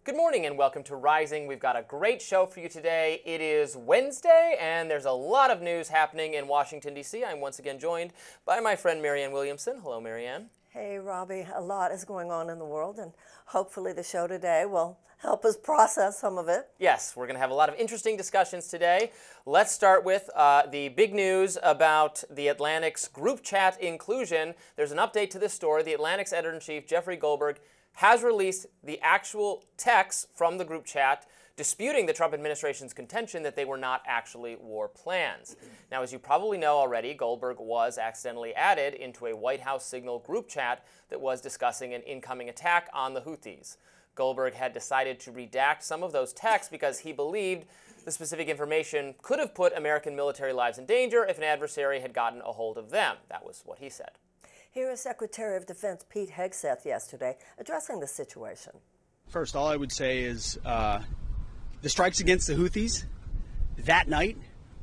Good morning and welcome to Rising. We've got a great show for you today. It is Wednesday and there's a lot of news happening in Washington, D.C. I'm once again joined by my friend Marianne Williamson. Hello, Marianne. Hey, Robby. A lot is going on in the world, and hopefully the show today will help us process some of it. Yes, we're going to have a lot of interesting discussions today. Let's start with the big news about the Atlantic's group chat inclusion. There's an update to this story. The Atlantic's editor-in-chief, Jeffrey Goldberg, has released the actual text from the group chat disputing the Trump administration's contention that they were not actually war plans. Now, as you probably know already, Goldberg was accidentally added into a White House Signal group chat that was discussing an incoming attack on the Houthis. Goldberg had decided to redact some of those texts because he believed the specific information could have put American military lives in danger if an adversary had gotten a hold of them. That was what he said. Here is Secretary of Defense Pete Hegseth yesterday addressing the situation. First, all I would say is the strikes against the Houthis that night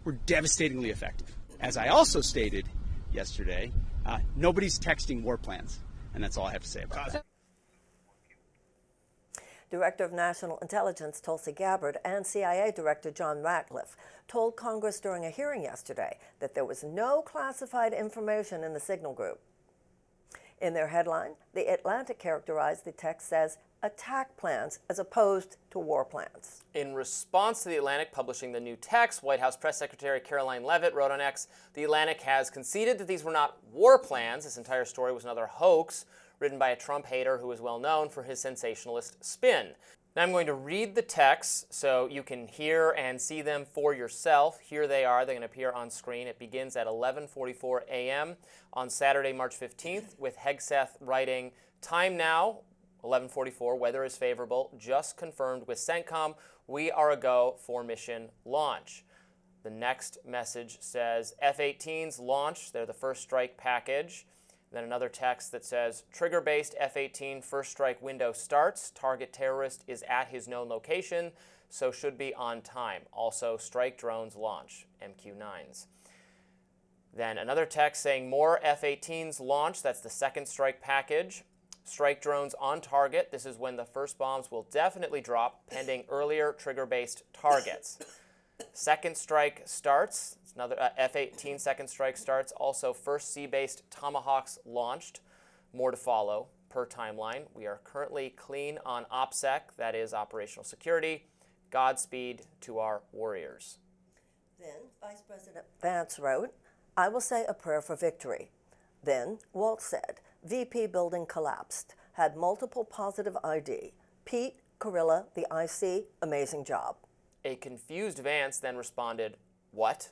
were devastatingly effective. As I also stated yesterday, nobody's texting war plans, and that's all I have to say about that. Director of National Intelligence Tulsi Gabbard and CIA Director John Ratcliffe told Congress during a hearing yesterday that there was no classified information in the Signal group. In their headline, The Atlantic characterized the text as attack plans as opposed to war plans. In response to The Atlantic publishing the new text, White House Press Secretary Caroline Leavitt wrote on X, The Atlantic has conceded that these were not war plans. This entire story was another hoax written by a Trump hater who is well known for his sensationalist spin. Now I'm going to read the texts so you can hear and see them for yourself. Here they are. They're going to appear on screen. It begins at 11:44 a.m. on Saturday, March 15th, with Hegseth writing, "Time now, 11:44, weather is favorable, just confirmed with CENTCOM, we are a go for mission launch." The next message says, F-18s launch, they're the first strike package. Then another text that says, trigger-based F-18 first strike window starts, target terrorist is at his known location, so should be on time. Also, strike drones launch, MQ-9s. Then another text saying more F-18s launch, that's the second strike package. Strike drones on target. This is when the first bombs will definitely drop, pending earlier trigger-based targets. Second strike starts. It's another F-18 second strike starts. Also, first sea-based Tomahawks launched. More to follow per timeline. We are currently clean on OPSEC, that is operational security. Godspeed to our warriors. Then Vice President Vance wrote, I will say a prayer for victory. Then Waltz said, VP building collapsed, had multiple positive ID. Pete, Carilla, the IC, amazing job. A confused Vance then responded, what?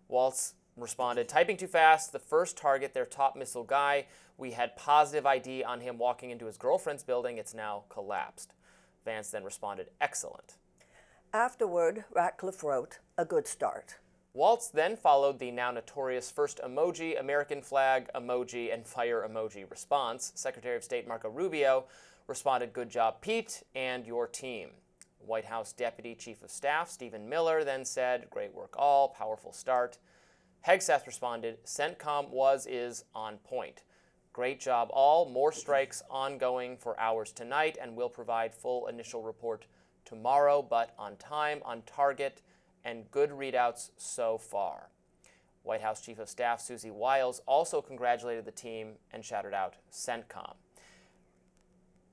Waltz responded, typing too fast, the first target, their top missile guy. We had positive ID on him walking into his girlfriend's building. It's now collapsed. Vance then responded, excellent. Afterward, Ratcliffe wrote, a good start. Waltz then followed the now notorious first emoji, American flag emoji, and fire emoji response. Secretary of State Marco Rubio responded, good job, Pete, and your team. White House Deputy Chief of Staff Stephen Miller then said, great work all, powerful start. Hegseth responded, CENTCOM is on point. Great job all, more strikes ongoing for hours tonight, and we'll provide full initial report tomorrow, but on time, on target, and good readouts so far. White House Chief of Staff Susie Wiles also congratulated the team and shouted out CENTCOM.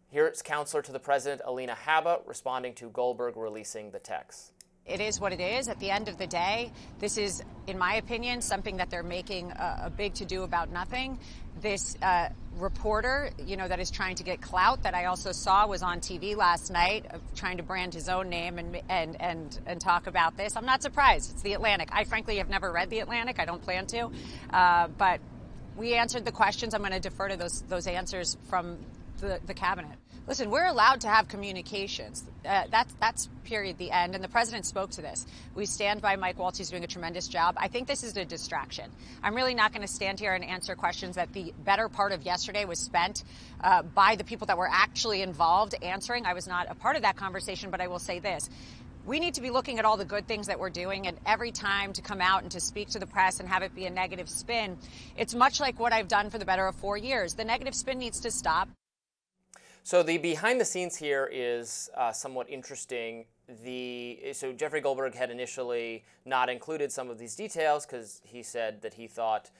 Here's Counselor to the President Alina Habba responding to Goldberg releasing the text. It is what it is. At the end of the day, this is, in my opinion, something that they're making a big to-do about nothing. This reporter, that is trying to get clout that I also saw was on TV last night, trying to brand his own name and talk about this. I'm not surprised. It's The Atlantic. I frankly have never read The Atlantic. I don't plan to. But we answered the questions. I'm going to defer to those answers from the cabinet. Listen, we're allowed to have communications. That's period, the end. And the president spoke to this. We stand by Mike Waltz. He's doing a tremendous job. I think this is a distraction. I'm really not going to stand here and answer questions that the better part of yesterday was spent by the people that were actually involved answering. I was not a part of that conversation, but I will say this. We need to be looking at all the good things that we're doing, and every time to come out and to speak to the press and have it be a negative spin, it's much like what I've done for the better of 4 years. The negative spin needs to stop. So the behind the scenes here is somewhat interesting. So Jeffrey Goldberg had initially not included some of these details because he said that he thought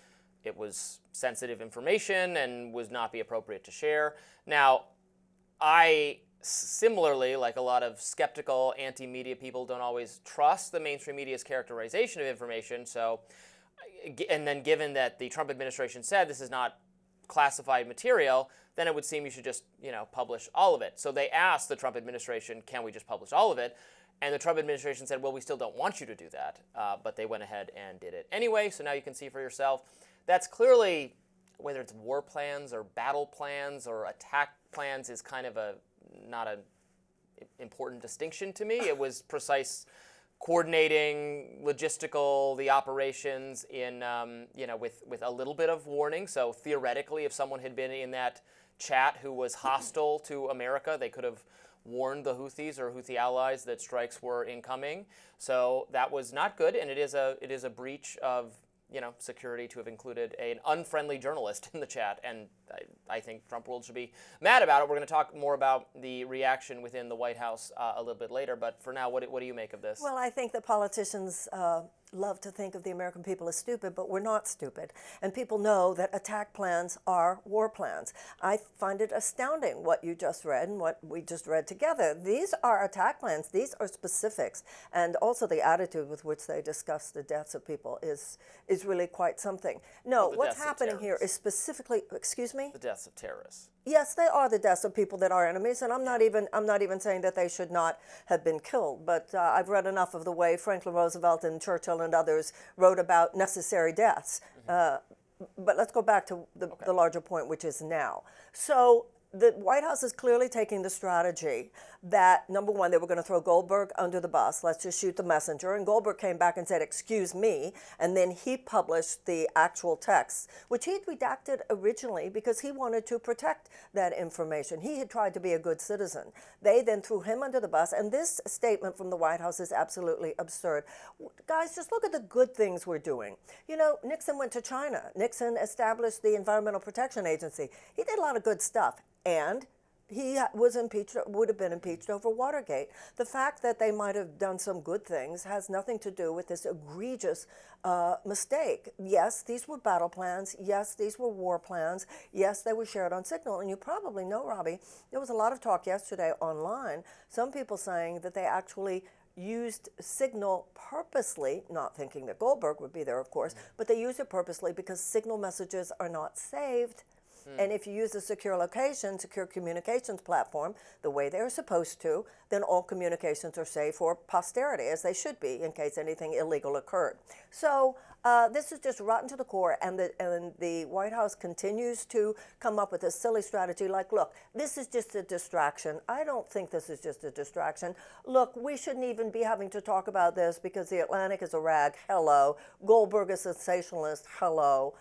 it was sensitive information and would not be appropriate to share. Now, I similarly, like a lot of skeptical anti-media people, don't always trust the mainstream media's characterization of information. So, and then given that the Trump administration said this is not classified material, then it would seem you should just, publish all of it. So they asked the Trump administration, can we just publish all of it? And the Trump administration said, well, we still don't want you to do that. But they went ahead and did it anyway. So now you can see for yourself. That's clearly, whether it's war plans or battle plans or attack plans, is kind of not an important distinction to me. It was precise coordinating the operations in, with a little bit of warning. So theoretically, if someone had been in that chat who was hostile to America, they could have warned the Houthis or Houthi allies that strikes were incoming. So that was not good, and it is a breach of security to have included an unfriendly journalist in the chat, and I think Trump world should be mad about it. We're going to talk more about the reaction within the White House a little bit later, but for now, what do you make of this? Well, I think that politicians love to think of the American people as stupid, but we're not stupid. And people know that attack plans are war plans. I find it astounding what you just read and what we just read together. These are attack plans. These are specifics. And also the attitude with which they discuss the deaths of people is really quite something. No, what's happening here is specifically, excuse me? The deaths of terrorists. Yes, they are the deaths of people that are enemies, and I'm not even saying that they should not have been killed. But I've read enough of the way Franklin Roosevelt and Churchill and others wrote about necessary deaths. But let's go back to the larger point, which is now. So the White House is clearly taking the strategy that, number one, they were going to throw Goldberg under the bus. Let's just shoot the messenger. And Goldberg came back and said, excuse me. And then he published the actual text, which he'd redacted originally because he wanted to protect that information. He had tried to be a good citizen. They then threw him under the bus. And this statement from the White House is absolutely absurd. Guys, just look at the good things we're doing. Nixon went to China. Nixon established the Environmental Protection Agency. He did a lot of good stuff. And he was impeached, would have been impeached over Watergate. The fact that they might have done some good things has nothing to do with this egregious mistake. Yes, these were battle plans. Yes, these were war plans. Yes, they were shared on Signal. And you probably know, Robby, there was a lot of talk yesterday online, some people saying that they actually used Signal purposely, not thinking that Goldberg would be there, of course, but they used it purposely because Signal messages are not saved. And if you use a secure communications platform, the way they're supposed to, then all communications are saved for posterity, as they should be, in case anything illegal occurred. So this is just rotten to the core, and the White House continues to come up with a silly strategy like, look, this is just a distraction. I don't think this is just a distraction. Look, we shouldn't even be having to talk about this because the Atlantic is a rag. Hello. Goldberg is a sensationalist. Hello.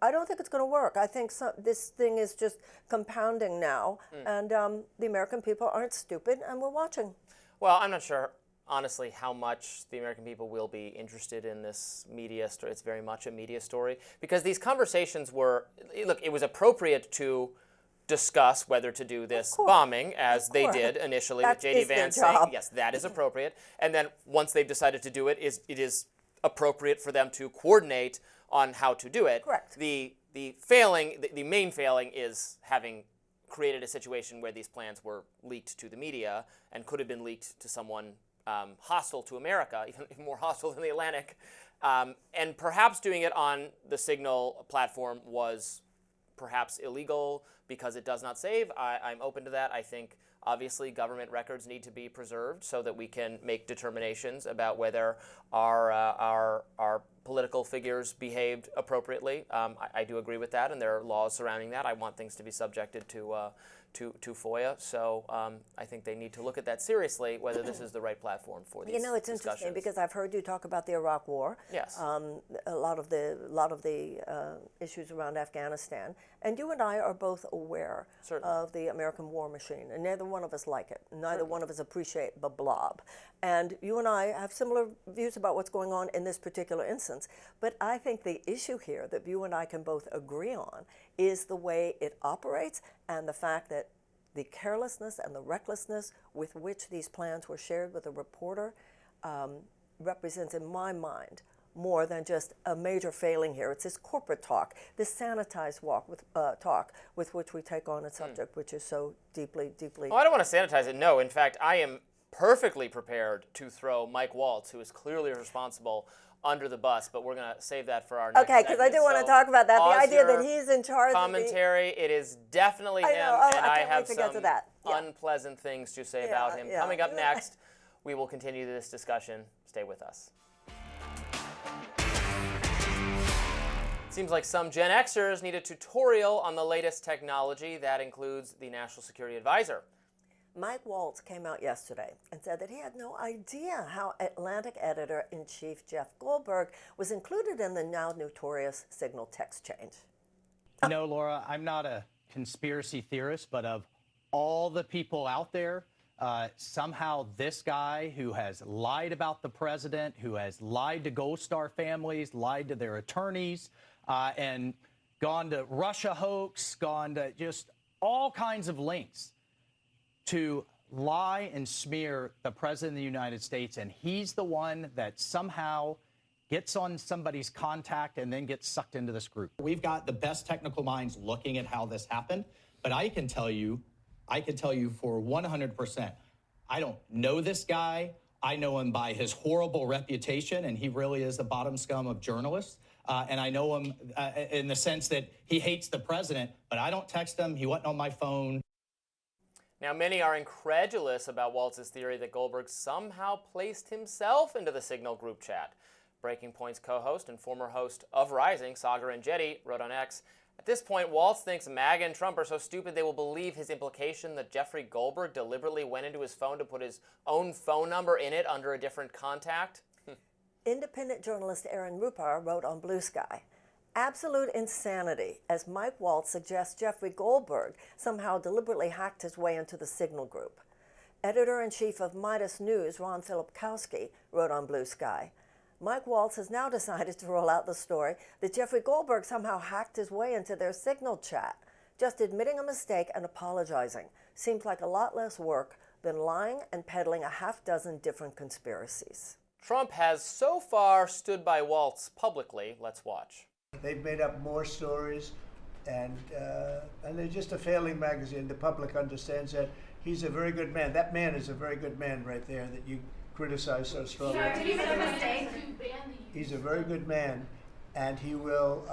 I don't think it's going to work. I think this thing is just compounding now, and the American people aren't stupid, and we're watching. Well, I'm not sure, honestly, how much the American people will be interested in this media story. It's very much a media story, because these conversations were, look, it was appropriate to discuss whether to do this bombing, as they did initially with J.D. Vance saying, yes, that is appropriate. And then once they've decided to do it, it is appropriate for them to coordinate on how to do it. Correct. The main failing is having created a situation where these plans were leaked to the media and could have been leaked to someone hostile to America, even more hostile than the Atlantic. And perhaps doing it on the Signal platform was perhaps illegal because it does not save. I'm open to that. I think obviously government records need to be preserved so that we can make determinations about whether our political figures behaved appropriately. I do agree with that, and there are laws surrounding that. I want things to be subjected to FOIA. So I think they need to look at that seriously, whether this is the right platform for these it's interesting because I've heard you talk about the Iraq War. Yes. A lot of the issues around Afghanistan, and you and I are both aware of the American war machine, and neither one of us like it. Neither one of us appreciate the blob. And you and I have similar views about what's going on in this particular instance. But I think the issue here that you and I can both agree on is the way it operates and the fact that the carelessness and the recklessness with which these plans were shared with a reporter represents, in my mind, more than just a major failing here. It's this corporate talk, this sanitized talk with which we take on a subject which is so deeply. Oh, I don't want to sanitize it. No, in fact, I am perfectly prepared to throw Mike Waltz, who is clearly responsible, under the bus, but we're going to save that for our next Okay, because I do want to talk about that. The idea that he's in charge commentary, it is definitely him, and I have some unpleasant things to say about him. Coming up next, we will continue this discussion. Stay with us. Seems like some Gen Xers need a tutorial on the latest technology. That includes the National Security Advisor. Mike Waltz came out yesterday and said that he had no idea how Atlantic editor-in-chief Jeff Goldberg was included in the now notorious Signal text change. You know, Laura, I'm not a conspiracy theorist, but of all the people out there, somehow this guy who has lied about the president, who has lied to Gold Star families, lied to their attorneys, and gone to Russia hoax, gone to just all kinds of links to lie and smear the president of the United States, and he's the one that somehow gets on somebody's contact and then gets sucked into this group. We've got the best technical minds looking at how this happened, but I can tell you for 100%, I don't know this guy. I know him by his horrible reputation, and he really is the bottom scum of journalists. And I know him in the sense that he hates the president, but I don't text him. He wasn't on my phone. Now, many are incredulous about Waltz's theory that Goldberg somehow placed himself into the Signal group chat. Breaking Point's co-host and former host of Rising, Sagar Enjeti, wrote on X, "At this point, Waltz thinks MAGA and Trump are so stupid they will believe his implication that Jeffrey Goldberg deliberately went into his phone to put his own phone number in it under a different contact." Independent journalist Aaron Rupar wrote on Blue Sky, "Absolute insanity, as Mike Waltz suggests Jeffrey Goldberg somehow deliberately hacked his way into the Signal group." Editor-in-chief of Midas News, Ron Filipkowski, wrote on Blue Sky, "Mike Waltz has now decided to roll out the story that Jeffrey Goldberg somehow hacked his way into their Signal chat. Just admitting a mistake and apologizing seems like a lot less work than lying and peddling a half-dozen different conspiracies." Trump has so far stood by Waltz publicly. Let's watch. They've made up more stories, and they're just a failing magazine. The public understands that. He's a very good man. That man is a very good man right there that you criticize so strongly. Did he make a mistake? He's a very good man, and he will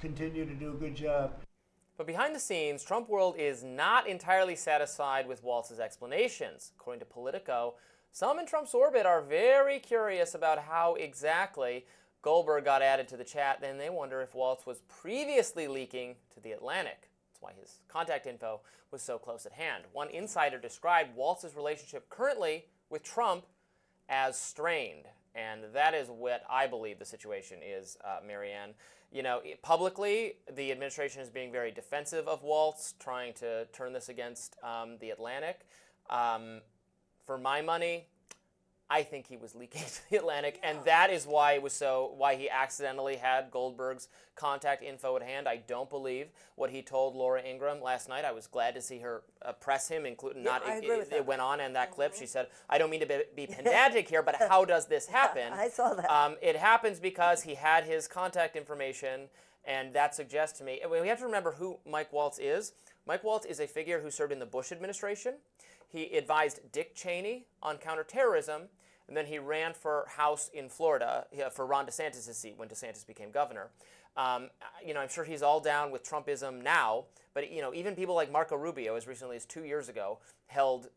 continue to do a good job. But behind the scenes, Trump world is not entirely satisfied with Waltz's explanations. According to Politico, some in Trump's orbit are very curious about how exactly Goldberg got added to the chat. Then they wonder if Waltz was previously leaking to The Atlantic. That's why his contact info was so close at hand. One insider described Waltz's relationship currently with Trump as strained. And that is what I believe the situation is, Marianne. You know, publicly, the administration is being very defensive of Waltz, trying to turn this against The Atlantic. For my money, I think he was leaking to The Atlantic, and that is why why he accidentally had Goldberg's contact info at hand. I don't believe what he told Laura Ingraham last night. I was glad to see her press him, including it went on in that clip. She said, "I don't mean to be pedantic here, but how does this happen?" I saw that. It happens because he had his contact information, and that suggests to me, we have to remember who Mike Waltz is. Mike Waltz is a figure who served in the Bush administration. He advised Dick Cheney on counterterrorism, and then he ran for House in Florida for Ron DeSantis' seat when DeSantis became governor. I'm sure he's all down with Trumpism now, but even people like Marco Rubio, as recently as 2 years ago, held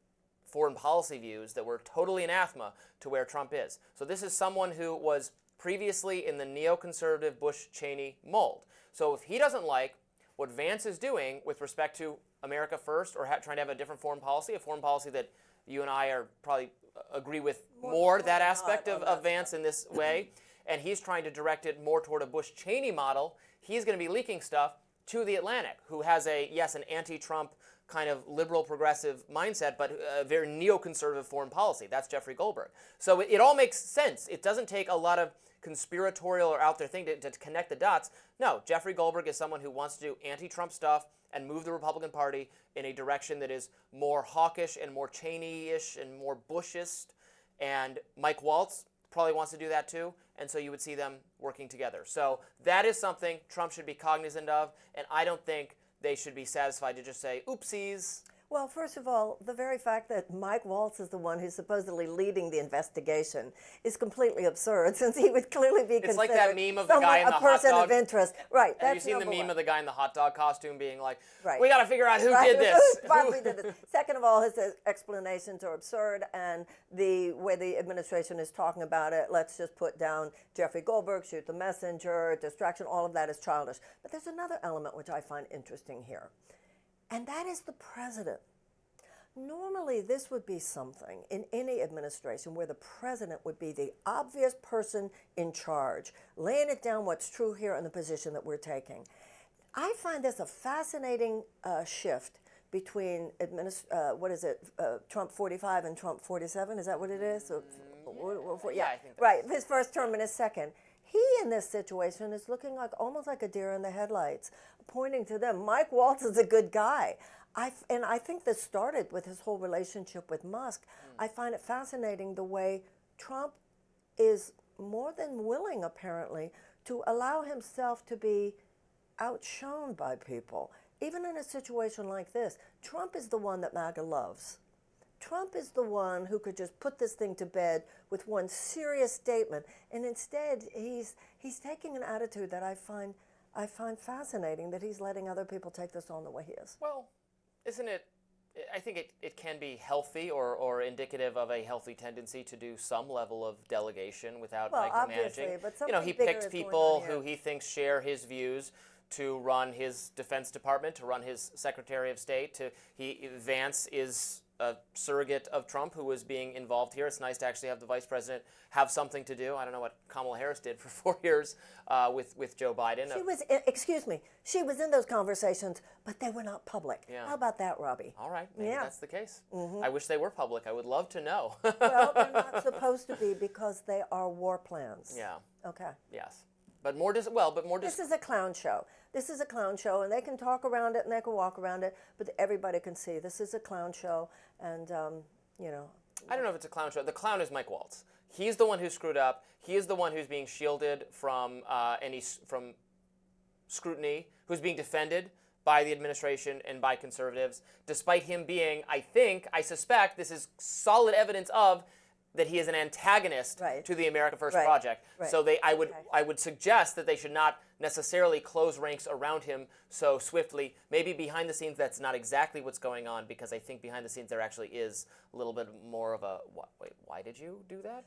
foreign policy views that were totally anathema to where Trump is. So this is someone who was previously in the neoconservative Bush-Cheney mold. So if he doesn't like what Vance is doing with respect to America first, or trying to have a different foreign policy that you and I are probably agree with more that aspect of Vance in this way, and he's trying to direct it more toward a Bush-Cheney model, he's going to be leaking stuff to The Atlantic, who has an anti-Trump kind of liberal progressive mindset, but a very neoconservative foreign policy. That's Jeffrey Goldberg. So it all makes sense. It doesn't take a lot of conspiratorial or out there thing to connect the dots. No, Jeffrey Goldberg is someone who wants to do anti-Trump stuff and move the Republican Party in a direction that is more hawkish and more Cheney-ish and more Bushist. And Mike Waltz probably wants to do that too. And so you would see them working together. So that is something Trump should be cognizant of. And I don't think they should be satisfied to just say, oopsies. Well, first of all, the very fact that Mike Waltz is the one who's supposedly leading the investigation is completely absurd, since he would clearly be considered like that meme of the guy in the a person hot dog. of interest. Right. Have you That's seen the number meme one. of the guy in the hot dog costume being like, Right. we got to figure out who Right. did this? Why we did this. Second of all, his explanations are absurd, and the way the administration is talking about it, let's just put down Jeffrey Goldberg, shoot the messenger, distraction, all of that is childish. But there's another element which I find interesting here, and that is the president. Normally, this would be something in any administration where the president would be the obvious person in charge, laying it down what's true here in the position that we're taking. I find this a fascinating shift between Trump 45 and Trump 47. Is that what it is? Yeah, I think that's right. His first term and his second. He, in this situation, is looking like almost like a deer in the headlights, pointing to them. Mike Waltz is a good guy. And I think this started with his whole relationship with Musk. I find it fascinating the way Trump is more than willing, apparently, to allow himself to be outshone by people. Even in a situation like this, Trump is the one that MAGA loves. Trump is the one who could just put this thing to bed with one serious statement, and instead he's taking an attitude that I find fascinating, that he's letting other people take this on the way he is. Well, isn't it, I think it can be healthy or indicative of a healthy tendency to do some level of delegation without obviously, micromanaging. but He something picks bigger is going people on here. who he thinks share his views to run his Defense Department, to run his Secretary of State. Vance is a surrogate of Trump who was being involved here. It's nice to actually have the vice president have something to do. I don't know what Kamala Harris did for 4 years with Joe Biden. She was in those conversations, but they were not public. Yeah. How about that, Robby? All right, maybe Yeah. that's the case. I wish they were public. I would love to know. Well, they're not supposed to be because they are war plans. Yeah. Okay. Yes. But more This is a clown show. This is a clown show, and they can talk around it and they can walk around it, but everybody can see this is a clown show, and I don't know if it's a clown show. The clown is Mike Waltz. He's the one who screwed up. He is the one who's being shielded from from scrutiny, who's being defended by the administration and by conservatives, despite him being, I suspect, this is solid evidence of that he is an antagonist to the America First Project. Right. So I would suggest that they should not necessarily close ranks around him so swiftly. Maybe behind the scenes that's not exactly what's going on, because I think behind the scenes there actually is a little bit more of a, wait, why did you do that?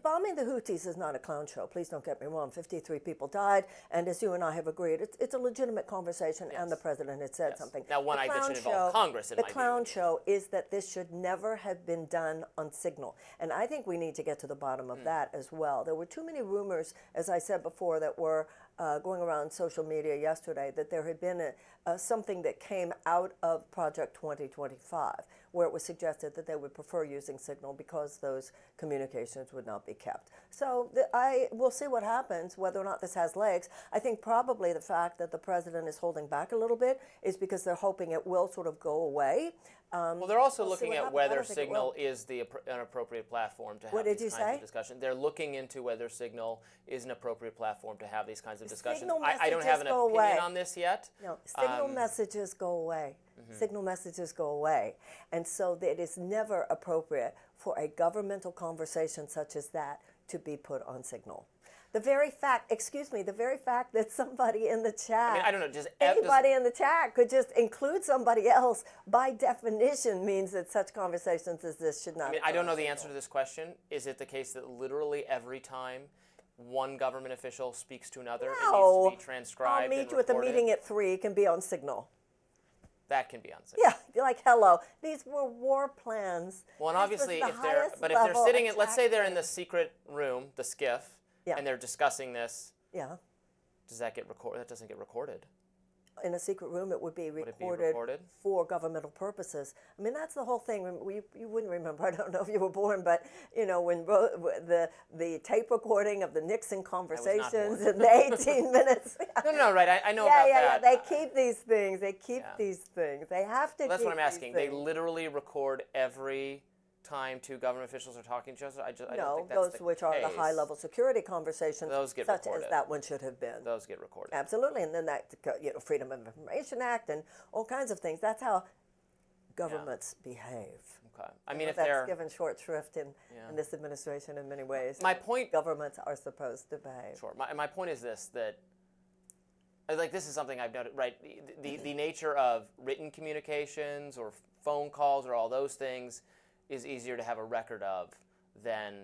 Bombing the Houthis is not a clown show. Please don't get me wrong. 53 people died, and as you and I have agreed, it's a legitimate conversation, and the president had said something. Now, one idea should involve Congress, in my view. The clown show is that this should never have been done on signal, and I think we need to get to the bottom of that as well. There were too many rumors, as I said before, that were going around social media yesterday, that there had been something that came out of Project 2025, where it was suggested that they would prefer using Signal because those communications would not be kept. So we'll see what happens, whether or not this has legs. I think probably the fact that the president is holding back a little bit is because they're hoping it will sort of go away. Well, they're also we'll looking at whether Signal is an appropriate platform to have these kinds of discussions. They're looking into whether Signal is an appropriate platform to have these kinds of discussions. I don't have an opinion on this yet. No, Signal messages go away. Signal messages go away. And so it is never appropriate for a governmental conversation such as that to be put on Signal. The very fact that somebody in the chat, I don't know, anybody in the chat could just include somebody else, by definition means that such conversations as this should not. I don't know the answer to this question. Is it the case that literally every time one government official speaks to another, it needs to be transcribed? I'll meet you at the meeting at 3. It can be on Signal. That can be on Signal. Yeah, you're like, hello. These were war plans. Well, and obviously, if they're sitting in, let's say they're in the secret room, the SCIF, and they're discussing this. Yeah. Does that get recorded? That doesn't get recorded. in a secret room, it would be Would it be recorded recorded? for governmental purposes. I mean, that's the whole thing. You wouldn't remember, I don't know if you were born, but, you know, when the tape recording of the Nixon conversations in the 18 minutes. No, right, I know about that. Yeah, they keep these things. They keep these things. They have to Well, that's keep what I'm asking. these They things. literally record every time two government officials are talking to each other? I don't No, think that's those the which are the case. high-level security conversations, Those get such recorded. as that one should have been. Those get recorded. Absolutely, and then that, you know, Freedom of Information Act and all kinds of things. That's how governments behave. Okay. I You mean, know, if that's they're given short shrift in this administration in many ways. My point- Governments are supposed to behave. Sure. My point is this, that like this is something I've noted, right? The nature of written communications or phone calls or all those things is easier to have a record of than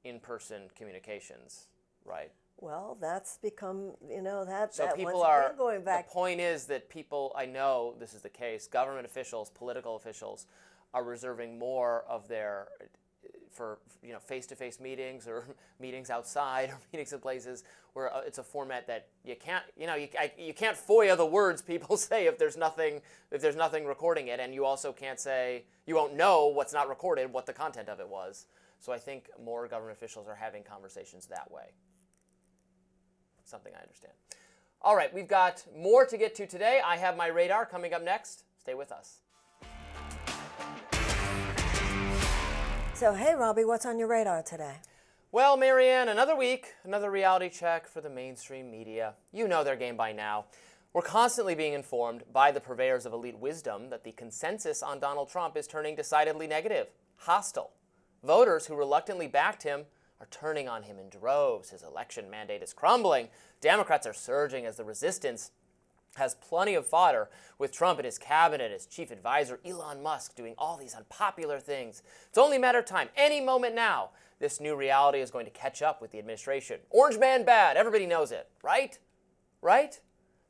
in-person communications, right? Well, that's become, you know, that So people once are, again, going back. the point is that people, I know this is the case, government officials, political officials are reserving more of their, for, you know, face-to-face meetings or meetings outside or meetings in places where it's a format that you can't, you know, you can't FOIA the words people say if there's nothing recording it, and you also can't say, you won't know what's not recorded, what the content of it was. So I think more government officials are having conversations that way. Something I understand. All right, we've got more to get to today. I have my radar coming up next. Stay with us. So, hey, Robby, what's on your radar today? Well, Marianne, another week, another reality check for the mainstream media. You know their game by now. We're constantly being informed by the purveyors of elite wisdom that the consensus on Donald Trump is turning decidedly negative, hostile. Voters who reluctantly backed him are turning on him in droves. His election mandate is crumbling. Democrats are surging as the resistance has plenty of fodder, with Trump and his cabinet, his chief advisor, Elon Musk, doing all these unpopular things. It's only a matter of time. Any moment now, this new reality is going to catch up with the administration. Orange man bad. Everybody knows it, right? Right?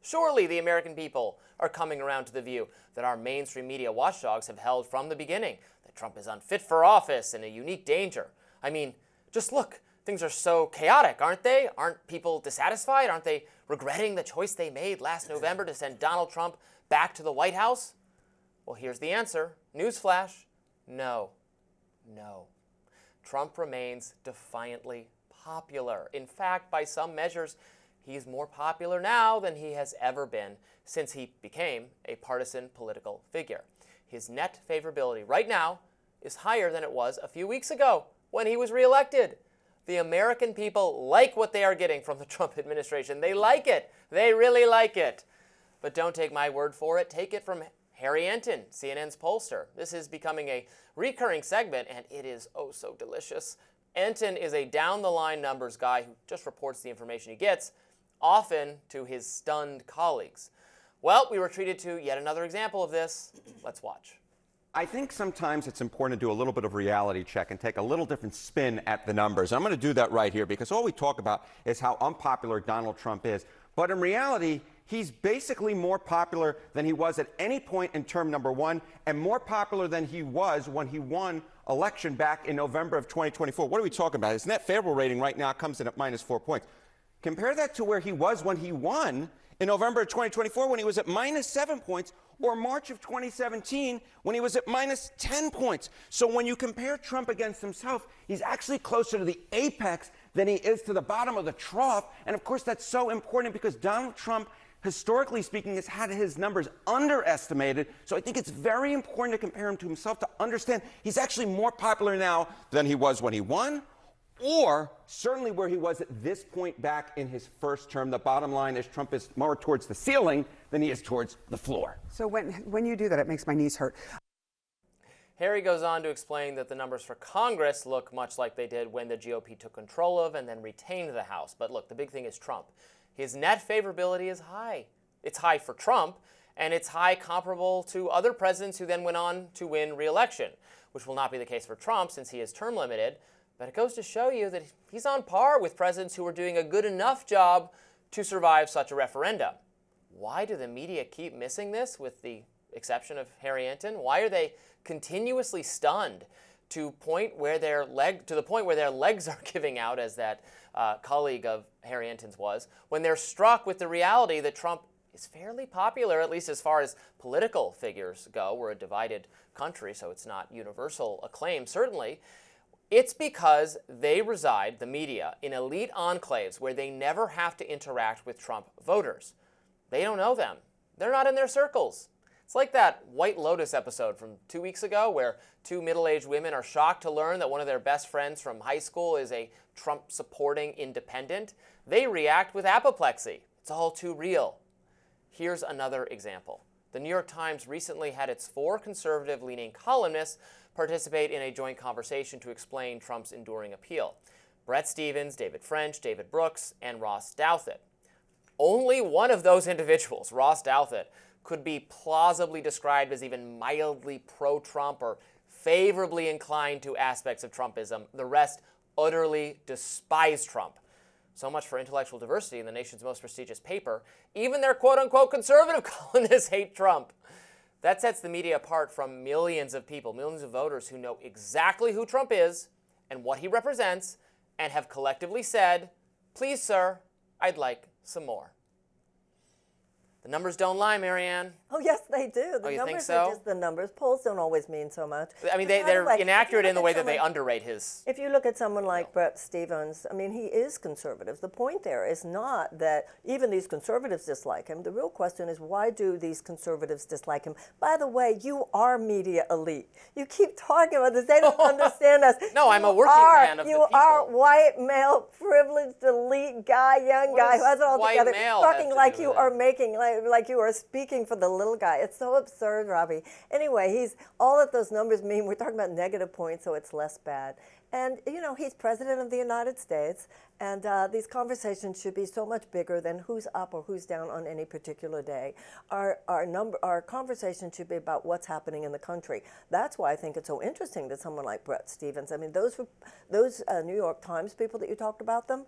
Surely the American people are coming around to the view that our mainstream media watchdogs have held from the beginning, that Trump is unfit for office and a unique danger. I mean, just look. Things are so chaotic, aren't they? Aren't people dissatisfied? Aren't they regretting the choice they made last November to send Donald Trump back to the White House? Well, here's the answer. Newsflash. No. No. Trump remains defiantly popular. In fact, by some measures, he's more popular now than he has ever been since he became a partisan political figure. His net favorability right now is higher than it was a few weeks ago when he was reelected. The American people like what they are getting from the Trump administration. They like it. They really like it. But don't take my word for it. Take it from Harry Enton, CNN's pollster. This is becoming a recurring segment, and it is oh so delicious. Enton is a down-the-line numbers guy who just reports the information he gets, often to his stunned colleagues. Well, we were treated to yet another example of this. Let's watch. I think sometimes it's important to do a little bit of reality check and take a little different spin at the numbers. I'm going to do that right here because all we talk about is how unpopular Donald Trump is. But in reality, he's basically more popular than he was at any point in term number one and more popular than he was when he won election back in November of 2024. What are we talking about? His net favorable rating right now comes in at -4 points. Compare that to where he was when he won in November of 2024 when he was at -7 points, or March of 2017 when he was at -10 points. So when you compare Trump against himself, he's actually closer to the apex than he is to the bottom of the trough. And of course, that's so important because Donald Trump, historically speaking, has had his numbers underestimated. So I think it's very important to compare him to himself to understand he's actually more popular now than he was when he won, or certainly where he was at this point back in his first term. The bottom line is Trump is more towards the ceiling than he is towards the floor. So when you do that, it makes my knees hurt. Harry goes on to explain that the numbers for Congress look much like they did when the GOP took control of and then retained the House. But look, the big thing is Trump. His net favorability is high. It's high for Trump, and it's high comparable to other presidents who then went on to win re-election, which will not be the case for Trump since he is term limited. But it goes to show you that he's on par with presidents who are doing a good enough job to survive such a referendum. Why do the media keep missing this, with the exception of Harry Enton? Why are they continuously stunned to the point where their legs are giving out, as that colleague of Harry Enton's was, when they're struck with the reality that Trump is fairly popular, at least as far as political figures go. We're a divided country, so it's not universal acclaim, certainly. It's because they reside, the media, in elite enclaves where they never have to interact with Trump voters. They don't know them. They're not in their circles. It's like that White Lotus episode from 2 weeks ago where two middle-aged women are shocked to learn that one of their best friends from high school is a Trump-supporting independent. They react with apoplexy. It's all too real. Here's another example. The New York Times recently had its 4 conservative-leaning columnists participate in a joint conversation to explain Trump's enduring appeal. Bret Stephens, David French, David Brooks, and Ross Douthat. Only one of those individuals, Ross Douthat, could be plausibly described as even mildly pro-Trump or favorably inclined to aspects of Trumpism. The rest utterly despise Trump. So much for intellectual diversity in the nation's most prestigious paper. Even their quote-unquote conservative columnists hate Trump. That sets the media apart from millions of people, millions of voters who know exactly who Trump is and what he represents and have collectively said, please, sir, I'd like some more. The numbers don't lie, Marianne. Oh, yes, they do. The you numbers think so? are just the numbers. Polls don't always mean so much. I mean, But by the they're way, inaccurate if you in the look way at that they someone- underrate his... If you look at someone like Bret Stephens, I mean, he is conservative. The point there is not that even these conservatives dislike him. The real question is, why do these conservatives dislike him? By the way, you are media elite. You keep talking about this. They don't understand us. No, I'm a working man of the You people. are white, male, privileged, elite guy, young What guy does who has it all white together, male talking have to like do you with are it? making, like you are speaking for the little guy. It's so absurd, Robby. Anyway, he's all that those numbers mean. We're talking about negative points, so it's less bad. And, you know, he's president of the United States, and these conversations should be so much bigger than who's up or who's down on any particular day. Our conversation should be about what's happening in the country. That's why I think it's so interesting that someone like Bret Stephens, I mean, those New York Times people that you talked about them,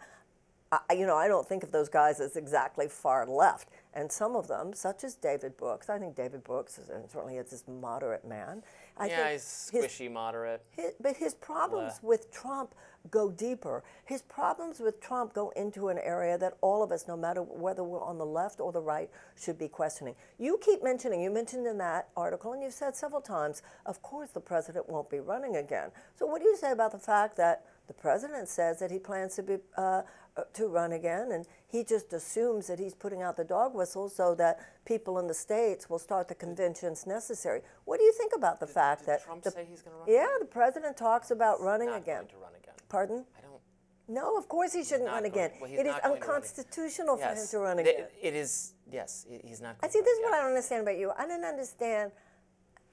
I don't think of those guys as exactly far left. And some of them, such as David Brooks, I think David Brooks certainly is this moderate man. he's squishy moderate. But his problems with Trump go deeper. His problems with Trump go into an area that all of us, no matter whether we're on the left or the right, should be questioning. You mentioned in that article, and you've said several times, of course the president won't be running again. So what do you say about the fact that the president says that he plans to run again, and he just assumes that he's putting out the dog whistle so that people in the states will start the conventions necessary? What do you think about the fact that Trump say he's going to run yeah, again? the president talks about running Not again. going to run again. Pardon? I don't... No, of course he shouldn't not run going- again. well, he's It is not going to run again. unconstitutional for him Yes. to run again. It is, yes, he's not I going see, to this is run what I again. don't understand about you. I don't understand.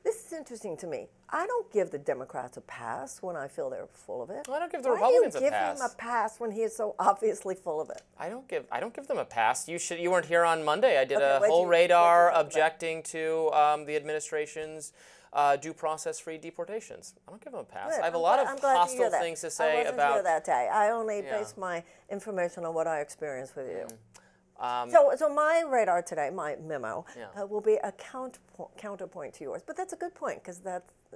This is interesting to me. I don't give the Democrats a pass when I feel they're full of it. I don't give the Why Republicans do a you give pass. him a pass when he is so obviously full of it? I don't give them a pass. You weren't here on Monday. I did Okay, a what'd whole you radar talk about? objecting to the administration's due process-free deportations. I don't give them a pass. Good. I have a I'm lot glad- of I'm glad to hostile hear that. things to I say wasn't about. here that day. I only Yeah. based my information on what I experienced with you. Mm-hmm. So my radar today, my memo, Yeah. will be a counterpoint to yours. But that's a good point because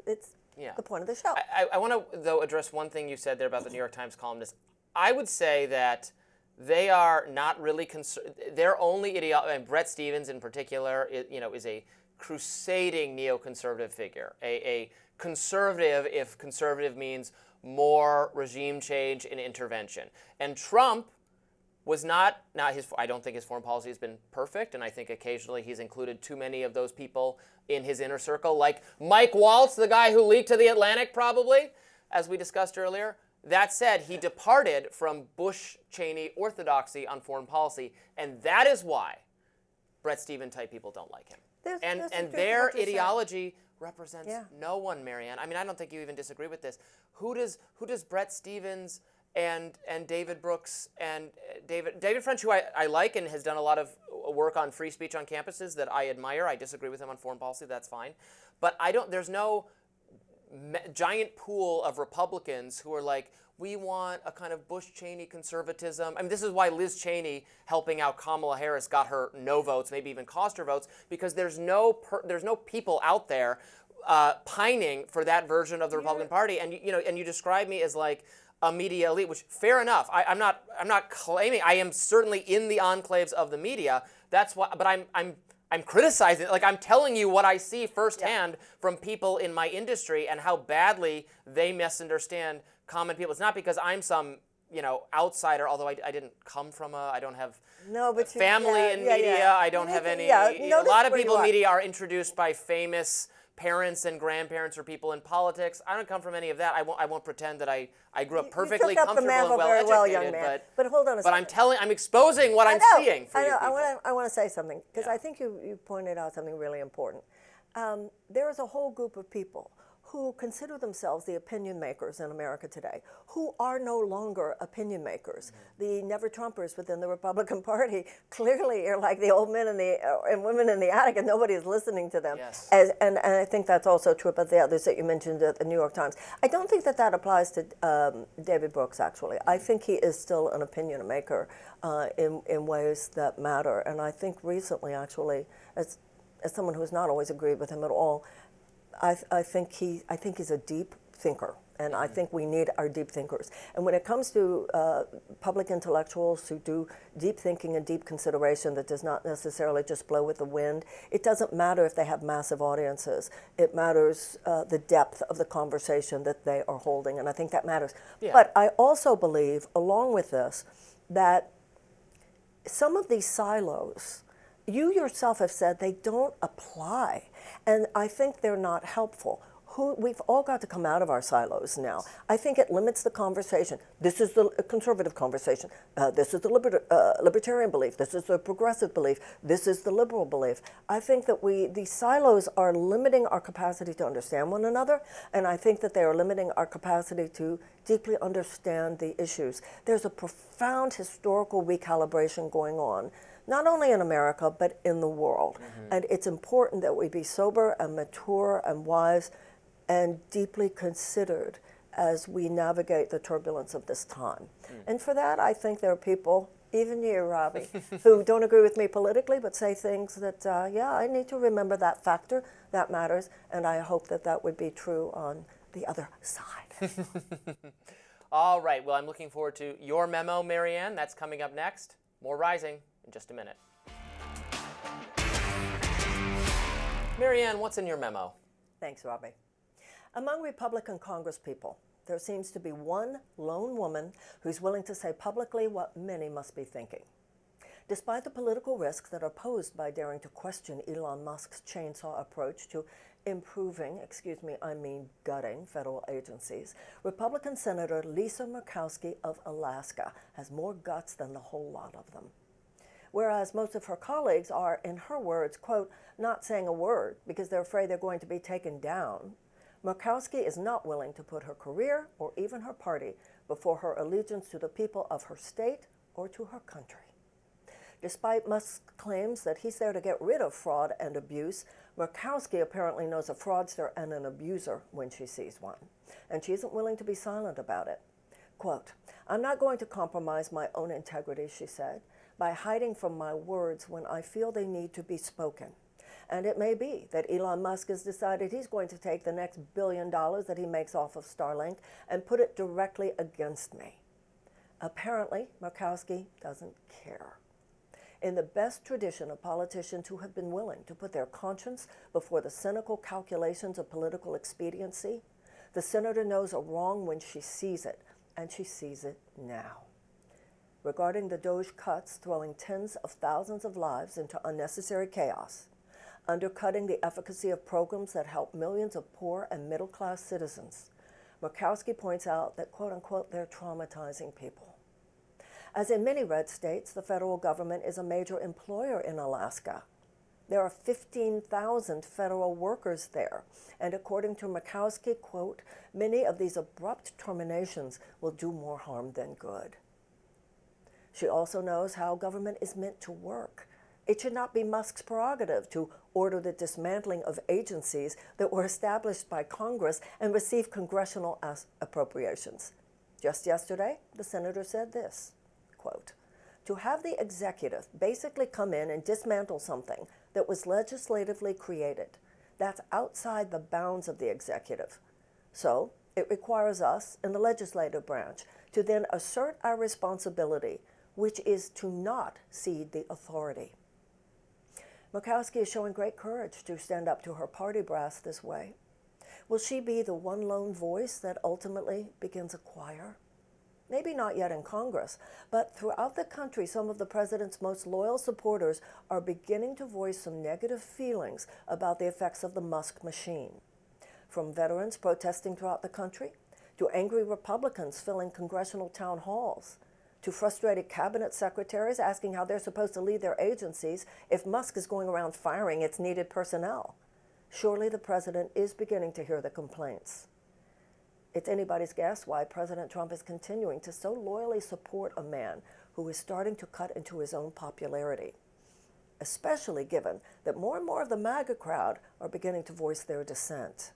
it's Yeah. the point of the show. I want to, though, address one thing you said there about the New York Times columnists. I would say that they are not really their only and Bret Stephens in particular, is a crusading neoconservative figure, a conservative if conservative means more regime change and intervention. And Trump was not I don't think his foreign policy has been perfect, and I think occasionally he's included too many of those people in his inner circle, like Mike Waltz, the guy who leaked to the Atlantic probably, as we discussed earlier. That said, he departed from Bush-Cheney orthodoxy on foreign policy, and that is why Bret Stephens type people don't like him. There's And some truth to their what you're saying. ideology represents Yeah. no one, Marianne. I mean, I don't think you even disagree with this. Who does Bret Stephens and David Brooks and David French, who I like and has done a lot of work on free speech on campuses that I admire. I disagree with him on foreign policy. That's fine. But there's no giant pool of Republicans who are like, we want a kind of Bush-Cheney conservatism. I mean, this is why Liz Cheney helping out Kamala Harris got her no votes, maybe even cost her votes, because there's no people out there pining for that version of the Republican Party. And you describe me as like a media elite, which fair enough. I'm not claiming, I am certainly in the enclaves of the media. That's why, but I'm criticizing, like I'm telling you what I see firsthand from people in my industry and how badly they misunderstand common people. It's not because I'm some, outsider, although I didn't come from I don't have family in media. I don't have any, a lot of people in media are introduced by famous parents and grandparents or people in politics. I don't come from any of that. I won't pretend that I grew up perfectly comfortable and well educated. But hold on a second. But I'm exposing what I'm seeing for you people. I want to say something because I think you pointed out something really important. There is a whole group of people who consider themselves the opinion makers in America today, who are no longer opinion makers. The never-Trumpers within the Republican Party clearly are like the old men and women in the attic, and nobody is listening to them. Yes. And I think that's also true about the others that you mentioned at the New York Times. I don't think that applies to David Brooks, actually. I think he is still an opinion maker in ways that matter. And I think recently, actually, as someone who has not always agreed with him at all, I think he's a deep thinker, and I think we need our deep thinkers. And when it comes to public intellectuals who do deep thinking and deep consideration that does not necessarily just blow with the wind, it doesn't matter if they have massive audiences. It matters the depth of the conversation that they are holding, and I think that matters. Yeah. But I also believe, along with this, that some of these silos, you yourself have said they don't apply, and I think they're not helpful. We've all got to come out of our silos now. I think it limits the conversation. This is the conservative conversation. This is the libertarian belief. This is the progressive belief. This is the liberal belief. I think that these silos are limiting our capacity to understand one another, and I think that they are limiting our capacity to deeply understand the issues. There's a profound historical recalibration going on, not only in America, but in the world. And it's important that we be sober and mature and wise and deeply considered as we navigate the turbulence of this time. And for that, I think there are people, even you, Robby, who don't agree with me politically, but say things that, I need to remember that factor, that matters, and I hope that would be true on the other side. All right, well, I'm looking forward to your memo, Marianne. That's coming up next. More Rising in just a minute. Marianne, what's in your memo? Thanks, Robby. Among Republican congresspeople, there seems to be one lone woman who's willing to say publicly what many must be thinking. Despite the political risks that are posed by daring to question Elon Musk's chainsaw approach to gutting federal agencies, Republican Senator Lisa Murkowski of Alaska has more guts than the whole lot of them. Whereas most of her colleagues are, in her words, quote, not saying a word because they're afraid they're going to be taken down, Murkowski is not willing to put her career or even her party before her allegiance to the people of her state or to her country. Despite Musk's claims that he's there to get rid of fraud and abuse, Murkowski apparently knows a fraudster and an abuser when she sees one, and she isn't willing to be silent about it. Quote, I'm not going to compromise my own integrity, she said, by hiding from my words when I feel they need to be spoken. And it may be that Elon Musk has decided he's going to take the next $1 billion that he makes off of Starlink and put it directly against me. Apparently, Murkowski doesn't care. In the best tradition of politicians who have been willing to put their conscience before the cynical calculations of political expediency, the senator knows a wrong when she sees it, and she sees it now. Regarding the DOGE cuts throwing tens of thousands of lives into unnecessary chaos, undercutting the efficacy of programs that help millions of poor and middle-class citizens, Murkowski points out that, quote-unquote, they're traumatizing people. As in many red states, the federal government is a major employer in Alaska. There are 15,000 federal workers there, and according to Murkowski, quote, many of these abrupt terminations will do more harm than good. She also knows how government is meant to work. It should not be Musk's prerogative to order the dismantling of agencies that were established by Congress and received congressional appropriations. Just yesterday, the senator said this, quote, to have the executive basically come in and dismantle something that was legislatively created, that's outside the bounds of the executive. So It requires us in the legislative branch to then assert our responsibility, which is to not cede the authority. Murkowski is showing great courage to stand up to her party brass this way. Will she be the one lone voice that ultimately begins a choir? Maybe not yet in Congress, but throughout the country, some of the president's most loyal supporters are beginning to voice some negative feelings about the effects of the Musk machine. From veterans protesting throughout the country, to angry Republicans filling congressional town halls, to frustrated cabinet secretaries asking how they're supposed to lead their agencies if Musk is going around firing its needed personnel. Surely the president is beginning to hear the complaints. It's anybody's guess why President Trump is continuing to so loyally support a man who is starting to cut into his own popularity, especially given that more and more of the MAGA crowd are beginning to voice their dissent.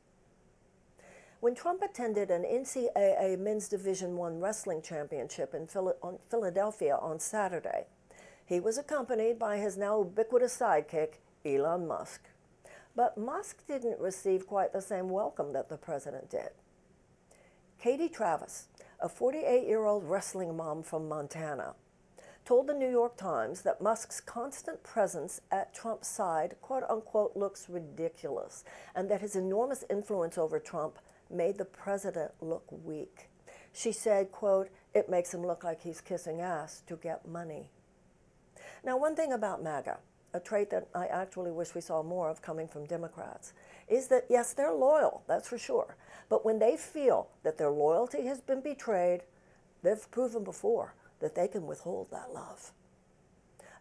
When Trump attended an NCAA Men's Division I Wrestling Championship in Philadelphia on Saturday, he was accompanied by his now ubiquitous sidekick, Elon Musk. But Musk didn't receive quite the same welcome that the president did. Katie Travis, a 48-year-old wrestling mom from Montana, told the New York Times that Musk's constant presence at Trump's side, quote-unquote, looks ridiculous, and that his enormous influence over Trump made the president look weak. She said, quote, it makes him look like he's kissing ass to get money. Now, one thing about MAGA, a trait that I actually wish we saw more of coming from Democrats, is that, yes, they're loyal, that's for sure. But when they feel that their loyalty has been betrayed, they've proven before that they can withhold that love.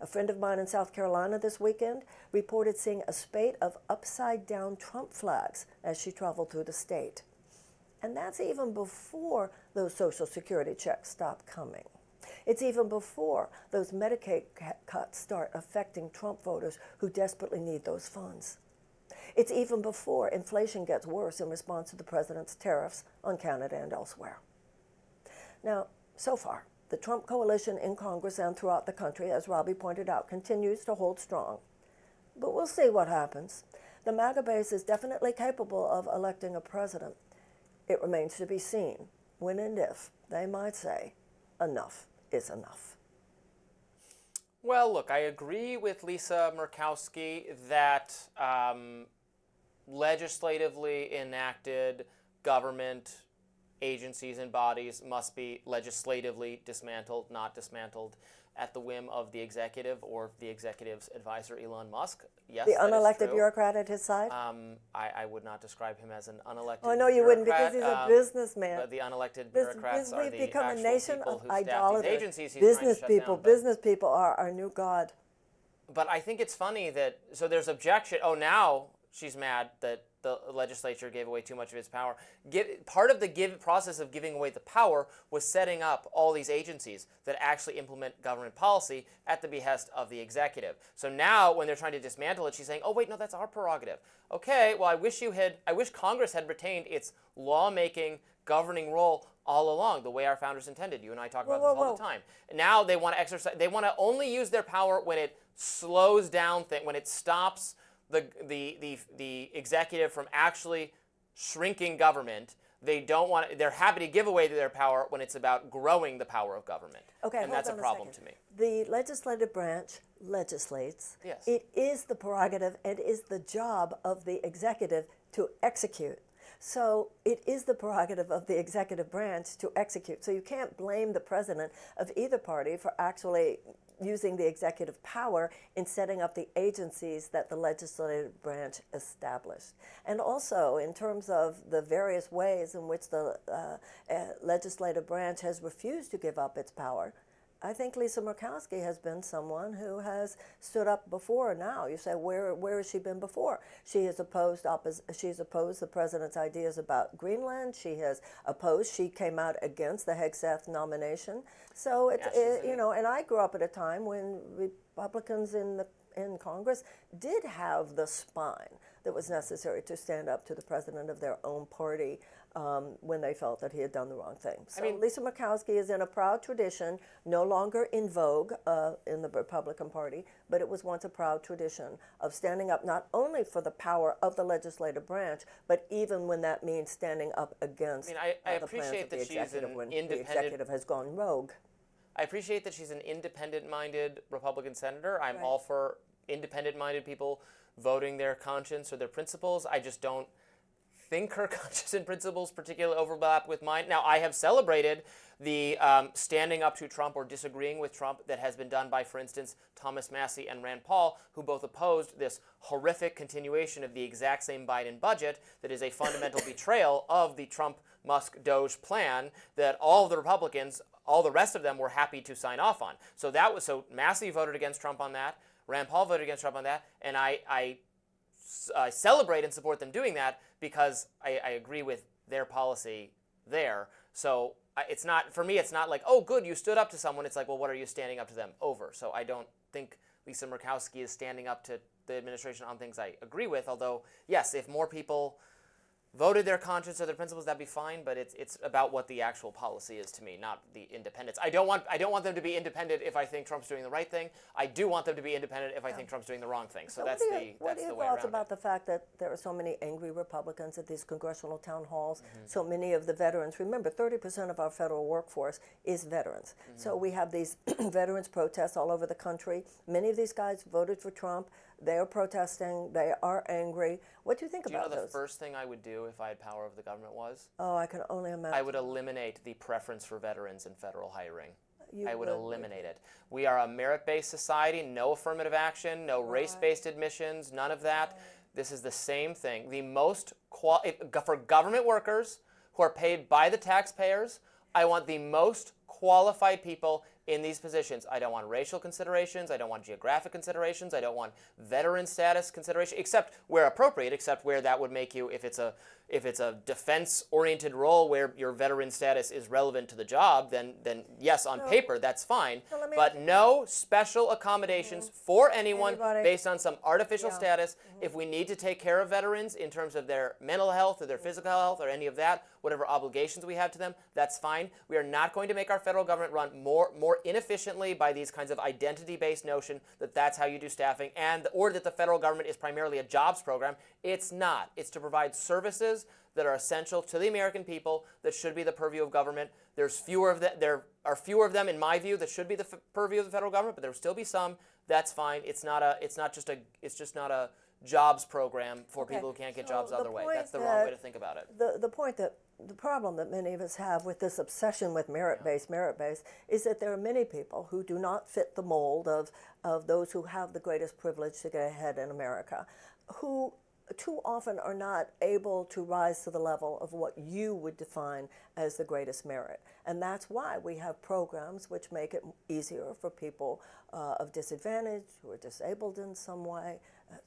A friend of mine in South Carolina this weekend reported seeing a spate of upside-down Trump flags as she traveled through the state. And that's even before those Social Security checks stop coming. It's even before those Medicaid cuts start affecting Trump voters who desperately need those funds. It's even before inflation gets worse in response to the president's tariffs on Canada and elsewhere. Now, so far, the Trump coalition in Congress and throughout the country, as Robby pointed out, continues to hold strong. But we'll see what happens. The MAGA base is definitely capable of electing a president. It remains to be seen when and if they might say, enough is enough. Well, look, I agree with Lisa Murkowski that legislatively enacted government agencies and bodies must be legislatively dismantled, not dismantled at the whim of the executive or the executive's advisor, Elon Musk. Yes, the unelected bureaucrat at his side? I would not describe him as an unelected Oh, no, you wouldn't, because he's a businessman. But the unelected bureaucrats are the become actual a nation people of who staff these idolaters. agencies he's trying to shut down. Business people are our new god. But I think it's funny that, so there's objection. Oh, now she's mad that the legislature gave away too much of its power. Part of the process of giving away the power was setting up all these agencies that actually implement government policy at the behest of the executive. So now when they're trying to dismantle it, she's saying, oh, wait, no, that's our prerogative. Okay, well, I wish Congress had retained its lawmaking, governing role all along, the way our founders intended. You and I talk about this all the time. Now they want to exercise, they want to only use their power when it slows down things, when it stops the executive from actually shrinking government. They're happy to give away their power when it's about growing the power of government. Okay, and that's a problem to me. The legislative branch legislates. Yes. It is the prerogative and is the job of the executive to execute. So it is the prerogative of the executive branch to execute. So you can't blame the president of either party for actually using the executive power in setting up the agencies that the legislative branch established. And also, in terms of the various ways in which the legislative branch has refused to give up its power, I think Lisa Murkowski has been someone who has stood up before now. You say, where has she been before? She has opposed the president's ideas about Greenland. She came out against the Hegseth nomination. So and I grew up at a time when Republicans in Congress did have the spine that was necessary to stand up to the president of their own party when they felt that he had done the wrong thing. So I mean, Lisa Murkowski is in a proud tradition, no longer in vogue in the Republican Party, but it was once a proud tradition of standing up not only for the power of the legislative branch, but even when that means standing up against I the plans appreciate of the that she's executive an when the independent. executive has gone rogue. I appreciate that she's an independent-minded Republican senator. I'm Right. all for independent-minded people voting their conscience or their principles. I just don't think her conscience and principles particularly overlap with mine. Now, I have celebrated the standing up to Trump or disagreeing with Trump that has been done by, for instance, Thomas Massie and Rand Paul, who both opposed this horrific continuation of the exact same Biden budget that is a fundamental betrayal of the Trump-Musk DOGE plan that all of the Republicans, all the rest of them, were happy to sign off on. So Massie voted against Trump on that, Rand Paul voted against Trump on that, and I celebrate and support them doing that because I agree with their policy there. So it's not, for me, it's not like, oh, good, you stood up to someone. It's like, well, what are you standing up to them over? So I don't think Lisa Murkowski is standing up to the administration on things I agree with, although, yes, if more people voted their conscience or their principles, that'd be fine, but it's about what the actual policy is to me, not the independence. I don't want them to be independent if I think Trump's doing the right thing. I do want them to be independent if I think Trump's doing the wrong thing. So that's the way What are your around thoughts it. about the fact that there are so many angry Republicans at these congressional town halls? So many of the veterans, remember, 30% of our federal workforce is veterans. So we have these veterans protests all over the country. Many of these guys voted for Trump. They are protesting. They are angry. What do you think about those? Do you know the first thing I would do if I had power over the government was? Oh, I can only imagine. I would eliminate the preference for veterans in federal hiring. You I would would. eliminate it. We are a merit-based society, no affirmative action, no race-based admissions, none of that. This is the same thing. The most for government workers who are paid by the taxpayers, I want the most qualified people in these positions. I don't want racial considerations. I don't want geographic considerations. I don't want veteran status consideration, except where appropriate, except where that would make you, if it's a defense-oriented role where your veteran status is relevant to the job, then yes, on paper, that's fine. But no special accommodations for anyone based on some artificial status. If we need to take care of veterans in terms of their mental health or their physical health or any of that, whatever obligations we have to them, that's fine. We are not going to make our federal government run more inefficiently by these kinds of identity-based notion that that's how you do staffing, or that the federal government is primarily a jobs program. It's not. It's to provide services that are essential to the American people that should be the purview of government. There are fewer of them, in my view, that should be the purview of the federal government, but there will still be some. That's fine. It's just not a jobs program for people who can't get jobs the other way. That's the wrong way to think about it. The problem that many of us have with this obsession with merit-based, is that there are many people who do not fit the mold of those who have the greatest privilege to get ahead in America, who too often are not able to rise to the level of what you would define as the greatest merit. And that's why we have programs which make it easier for people of disadvantage, who are disabled in some way.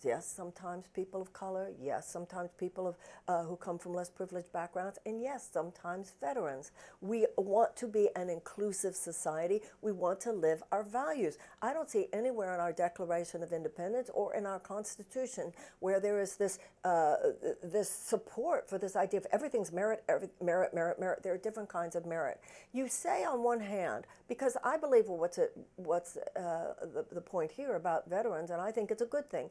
Yes, sometimes people of color. Yes, sometimes people who come from less privileged backgrounds. And yes, sometimes veterans. We want to be an inclusive society. We want to live our values. I don't see anywhere in our Declaration of Independence or in our Constitution where there is this support for this idea of everything's merit, merit. There are different kinds of merit. You say on one hand, because I believe what's the point here about veterans, and I think it's a good thing.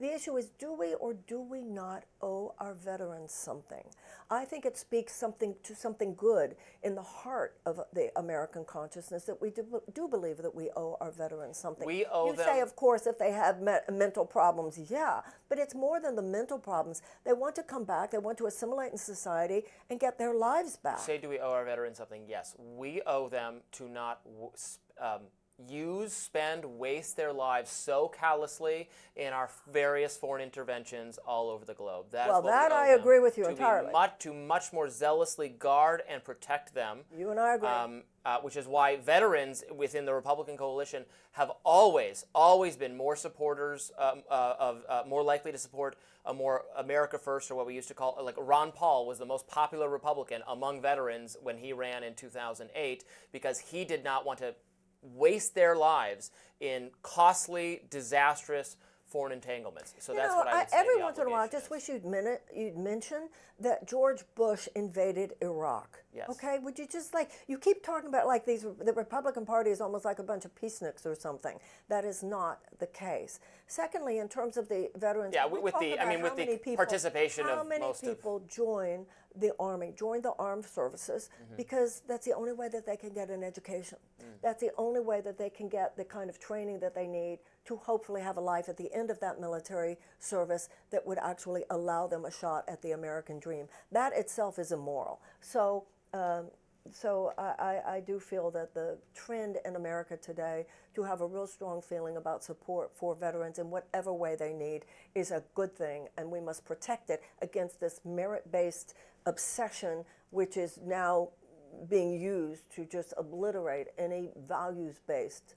The issue is, do we or do we not owe our veterans something? I think it speaks to something good in the heart of the American consciousness that we do believe that we owe our veterans something. We owe them. You say, of course, if they have mental problems, yeah, but it's more than the mental problems. They want to come back, they want to assimilate in society and get their lives back. Say, do we owe our veterans something? Yes. We owe them to not waste their lives so callously in our various foreign interventions all over the globe. I agree with you entirely. To much more zealously guard and protect them. You and I agree. Which is why veterans within the Republican coalition have always been more supporters more likely to support a more America First, or what we used to call, like Ron Paul was the most popular Republican among veterans when he ran in 2008 because he did not want to waste their lives in costly, disastrous foreign entanglements. So You that's know, what I would say. every the once in a while, I obligation just is. wish you'd mention that George Bush invaded Iraq. Yes. Okay, would you just you keep talking about the Republican Party is almost like a bunch of peaceniks or something. That is not the case. Secondly, in terms of the veterans, Yeah, we with talk the about how many people, participation how of many most of- people join the Army, join the armed services, because that's the only way that they can get an education. That's the only way that they can get the kind of training that they need to hopefully have a life at the end of that military service that would actually allow them a shot at the American dream. That itself is immoral. So I do feel that the trend in America today to have a real strong feeling about support for veterans in whatever way they need is a good thing, and we must protect it against this merit-based obsession, which is now being used to just obliterate any values-based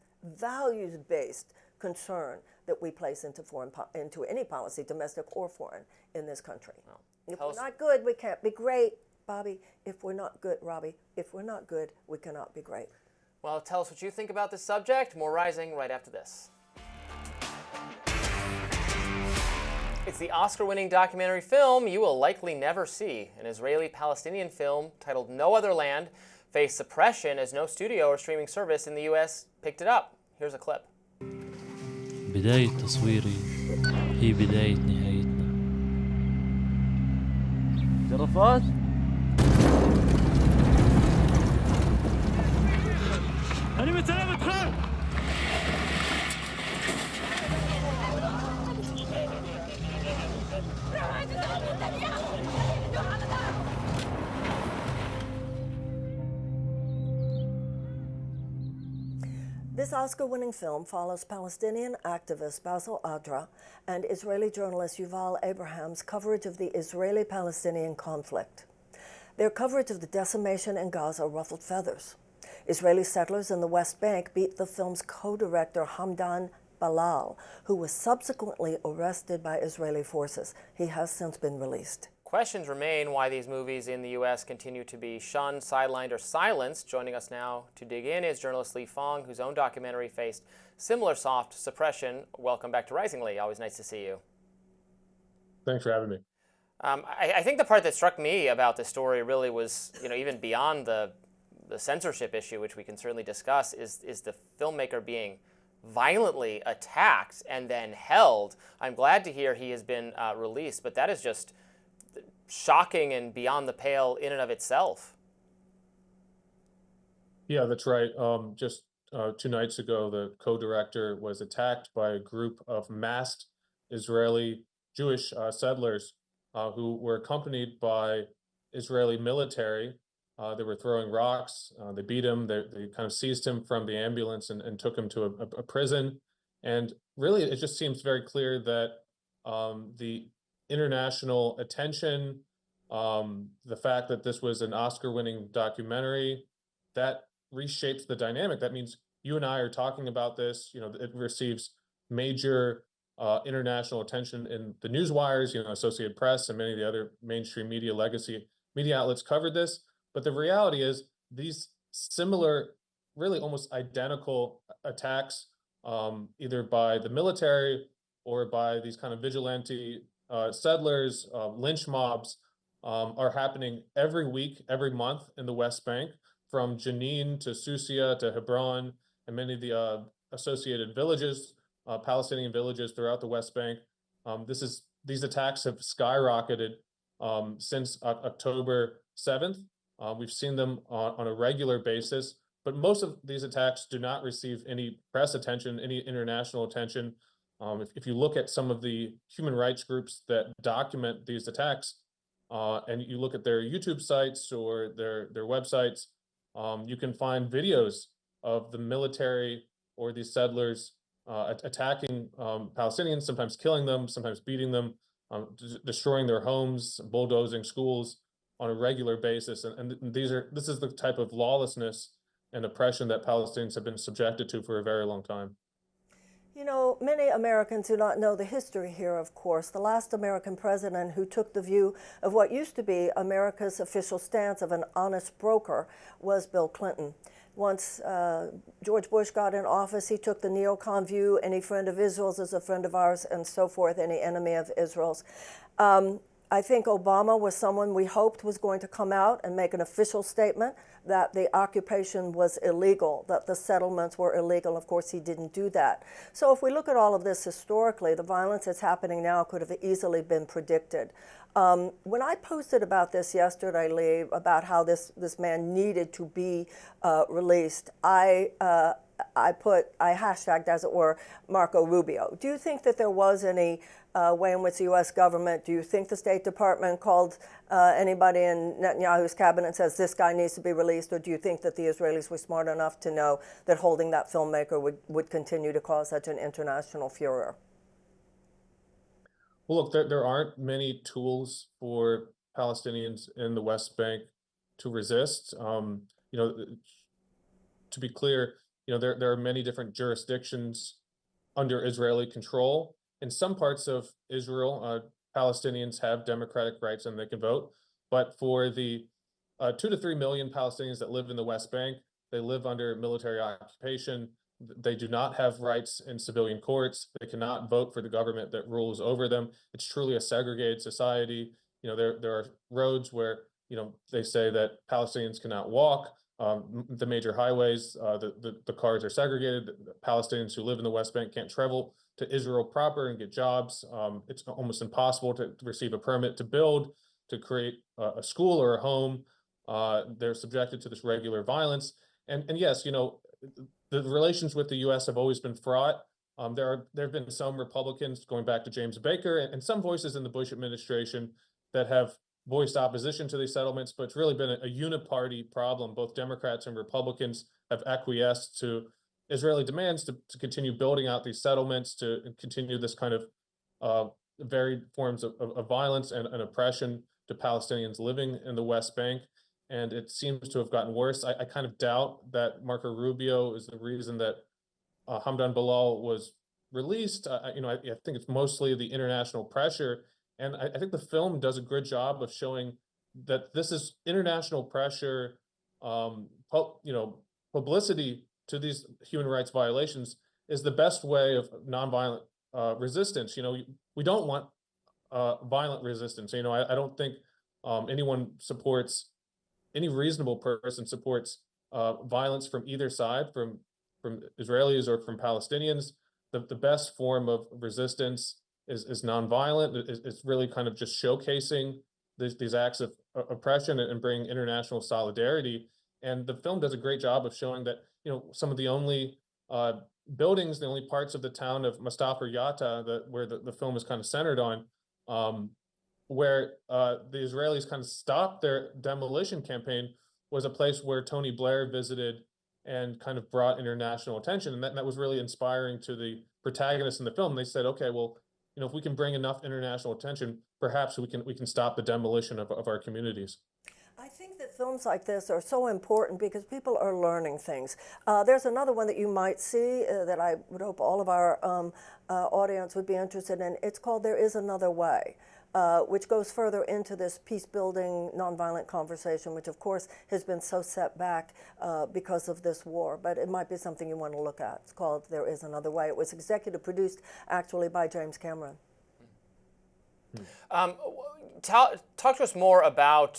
concern that we place into any policy, domestic or foreign, in this country. If we're not good, we can't be great, Bobby. If we're not good, Robby, if we're not good, we cannot be great. Well, tell us what you think about this subject. More Rising right after this. It's the Oscar-winning documentary film you will likely never see. An Israeli-Palestinian film titled No Other Land faced suppression as no studio or streaming service in the U.S. picked it up. Here's a clip. بداية تصويري هي بداية نهايتنا. جرافات أنا متسلم ادخل. This Oscar-winning film follows Palestinian activist Basil Adra and Israeli journalist Yuval Abraham's coverage of the Israeli-Palestinian conflict. Their coverage of the decimation in Gaza ruffled feathers. Israeli settlers in the West Bank beat the film's co-director Hamdan Balal, who was subsequently arrested by Israeli forces. He has since been released. Questions remain why these movies in the U.S. continue to be shunned, sidelined, or silenced. Joining us now to dig in is journalist Lee Fang, whose own documentary faced similar soft suppression. Welcome back to Rising, Lee. Always nice to see you. Thanks for having me. I think the part that struck me about this story really was, even beyond the censorship issue, which we can certainly discuss, is the filmmaker being violently attacked and then held. I'm glad to hear he has been released, but that is just shocking and beyond the pale in and of itself. Yeah, that's right. Just 2 nights ago, the co-director was attacked by a group of masked Israeli Jewish settlers who were accompanied by Israeli military. They were throwing rocks. They beat him. They kind of seized him from the ambulance and took him to a prison. And really, it just seems very clear that the international attention, the fact that this was an Oscar-winning documentary, that reshapes the dynamic. That means you and I are talking about this. It receives major international attention in the news wires. Associated Press and many of the other mainstream media, legacy media outlets covered this. But the reality is these similar, really almost identical attacks, either by the military or by these kind of vigilante settlers, lynch mobs, are happening every week, every month in the West Bank, from Jenin to Susia to Hebron and many of the associated villages, Palestinian villages throughout the West Bank. These attacks have skyrocketed since October 7th. We've seen them on a regular basis, but most of these attacks do not receive any press attention, any international attention. If you look at some of the human rights groups that document these attacks, and you look at their YouTube sites or their websites, you can find videos of the military or these settlers attacking Palestinians, sometimes killing them, sometimes beating them, destroying their homes, bulldozing schools on a regular basis. And this is the type of lawlessness and oppression that Palestinians have been subjected to for a very long time. Many Americans do not know the history here, of course. The last American president who took the view of what used to be America's official stance of an honest broker was Bill Clinton. Once George Bush got in office, he took the neocon view: any friend of Israel's is a friend of ours, and so forth, any enemy of Israel's. I think Obama was someone we hoped was going to come out and make an official statement that the occupation was illegal, that the settlements were illegal. Of course, he didn't do that. So if we look at all of this historically, the violence that's happening now could have easily been predicted. When I posted about this yesterday, Lee, about how this man needed to be released, I hashtagged, as it were, Marco Rubio. Do you think that there was any way in which the U.S. government, do you think the State Department called anybody in Netanyahu's cabinet and says this guy needs to be released, or do you think that the Israelis were smart enough to know that holding that filmmaker would continue to cause such an international furor? Well, look, there aren't many tools for Palestinians in the West Bank to resist. To be clear, there are many different jurisdictions under Israeli control. In some parts of Israel, Palestinians have democratic rights and they can vote. But for the 2 to 3 million Palestinians that live in the West Bank, they live under military occupation. They do not have rights in civilian courts. They cannot vote for the government that rules over them. It's truly a segregated society. There are roads where, they say that Palestinians cannot walk. The major highways, the cars are segregated. The Palestinians who live in the West Bank can't travel to Israel proper and get jobs. It's almost impossible to receive a permit to build, to create a school or a home. They're subjected to this regular violence. And yes, the relations with the U.S. have always been fraught. There have been some Republicans, going back to James Baker, and some voices in the Bush administration that have voiced opposition to these settlements, but it's really been a uniparty problem. Both Democrats and Republicans have acquiesced to Israeli demands to continue building out these settlements, to continue this kind of varied forms of violence and oppression to Palestinians living in the West Bank. And it seems to have gotten worse. I kind of doubt that Marco Rubio is the reason that Hamdan Bilal was released. I think it's mostly the international pressure. And I think the film does a good job of showing that this is international pressure, publicity to these human rights violations is the best way of nonviolent resistance. We don't want violent resistance. I don't think anyone supports, any reasonable person supports violence from either side, from Israelis or from Palestinians. The best form of resistance is nonviolent. It's really kind of just showcasing these acts of oppression and bringing international solidarity. And the film does a great job of showing that, some of the only buildings, the only parts of the town of Mustafa Yatta where the film is kind of centered on, where the Israelis kind of stopped their demolition campaign, was a place where Tony Blair visited and kind of brought international attention. And that was really inspiring to the protagonists in the film. They said, okay, well, if we can bring enough international attention, perhaps we can stop the demolition of our communities. I think that films like this are so important because people are learning things. There's another one that you might see that I would hope all of our audience would be interested in. It's called There Is Another Way, which goes further into this peace-building, nonviolent conversation, which of course has been so set back because of this war. But it might be something you want to look at. It's called There Is Another Way. It was executive produced actually by James Cameron. Talk to us more about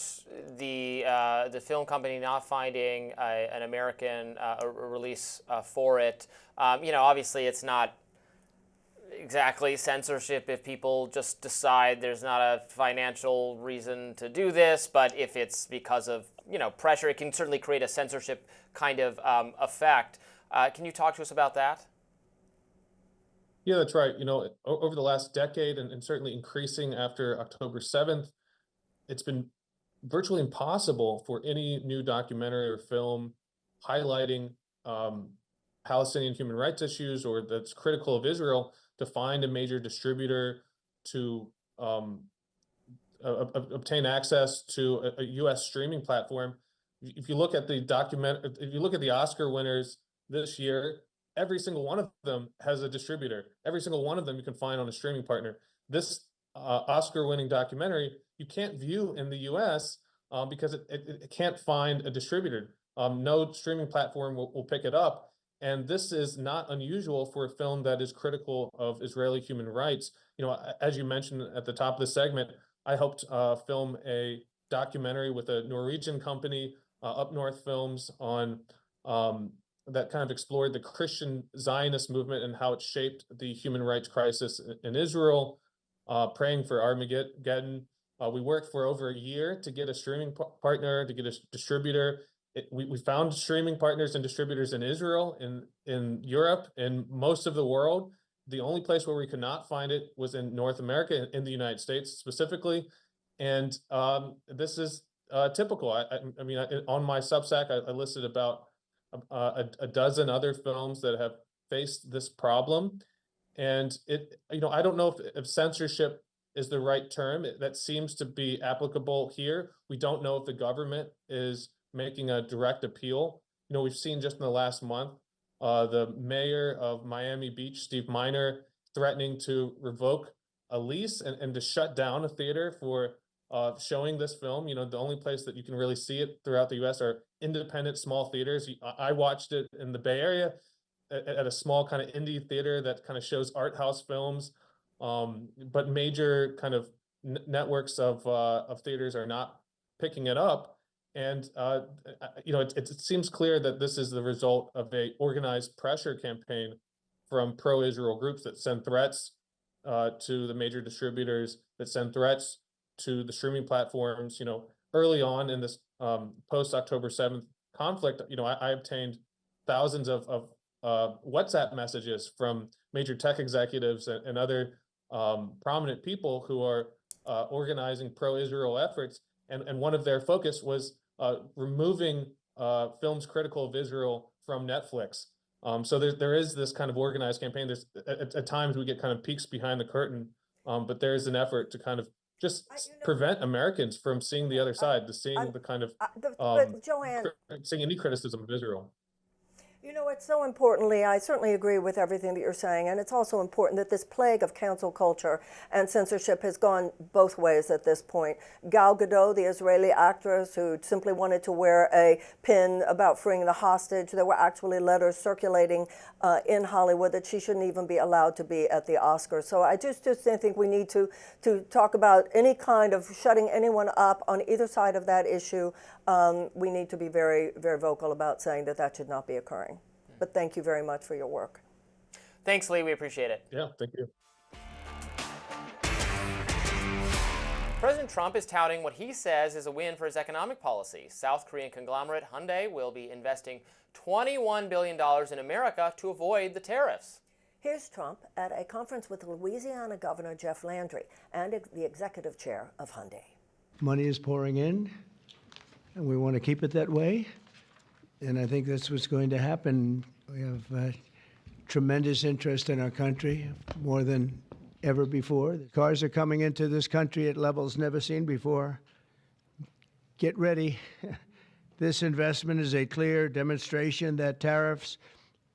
the film company not finding an American release for it. Obviously it's not exactly censorship if people just decide there's not a financial reason to do this, but if it's because of pressure, it can certainly create a censorship kind of effect. Can you talk to us about that? Yeah, that's right. Over the last decade, and certainly increasing after October 7th, it's been virtually impossible for any new documentary or film highlighting Palestinian human rights issues or that's critical of Israel to find a major distributor, to obtain access to a U.S. streaming platform. If you look at the Oscar winners this year, every single one of them has a distributor. Every single one of them you can find on a streaming partner. This Oscar-winning documentary you can't view in the U.S. Because it can't find a distributor. no streaming platform will pick it up. And this is not unusual for a film that is critical of Israeli human rights. As you mentioned at the top of the segment, I helped film a documentary with a Norwegian company, Up North Films, on that kind of explored the Christian Zionist movement and how it shaped the human rights crisis in Israel, praying for Armageddon. We worked for over a year to get a streaming partner, to get a distributor. We found streaming partners and distributors in Israel, in Europe, in most of the world. The only place where we could not find it was in North America, in the United States specifically. And this is typical. I mean, on my Substack, I listed about a dozen other films that have faced this problem. And I don't know if censorship is the right term. That seems to be applicable here. We don't know if the government is making a direct appeal. We've seen just in the last month, the mayor of Miami Beach, Steve Miner, threatening to revoke a lease and to shut down a theater for showing this film. The only place that you can really see it throughout the US are independent small theaters. I watched it in the Bay Area at a small kind of indie theater that kind of shows art house films. But major kind of networks of theaters are not picking it up. And, it seems clear that this is the result of a organized pressure campaign from pro-Israel groups that send threats to the major distributors, that send threats to the streaming platforms. Early on in this post-October 7th conflict, I obtained thousands of WhatsApp messages from major tech executives and other prominent people who are organizing pro-Israel efforts. And one of their focus was removing films critical of Israel from Netflix. So there is this kind of organized campaign. There's at times we get kind of peeks behind the curtain, but there is an effort to kind of just prevent Americans from seeing the other side, seeing the kind of but Joanne, seeing any criticism of Israel. It's so importantly, I certainly agree with everything that you're saying, and it's also important that this plague of cancel culture and censorship has gone both ways at this point. Gal Gadot, the Israeli actress who simply wanted to wear a pin about freeing the hostage, there were actually letters circulating in Hollywood that she shouldn't even be allowed to be at the Oscars. So I just think we need to talk about any kind of shutting anyone up on either side of that issue. We need to be very, very vocal about saying that should not be occurring. But thank you very much for your work. Thanks, Lee. We appreciate it. Yeah, thank you. President Trump is touting what he says is a win for his economic policy. South Korean conglomerate Hyundai will be investing $21 billion in America to avoid the tariffs. Here's Trump at a conference with Louisiana Governor Jeff Landry and the executive chair of Hyundai. Money is pouring in, and we want to keep it that way. And I think that's what's going to happen. We have tremendous interest in our country, more than ever before. The cars are coming into this country at levels never seen before. Get ready. This investment is a clear demonstration that tariffs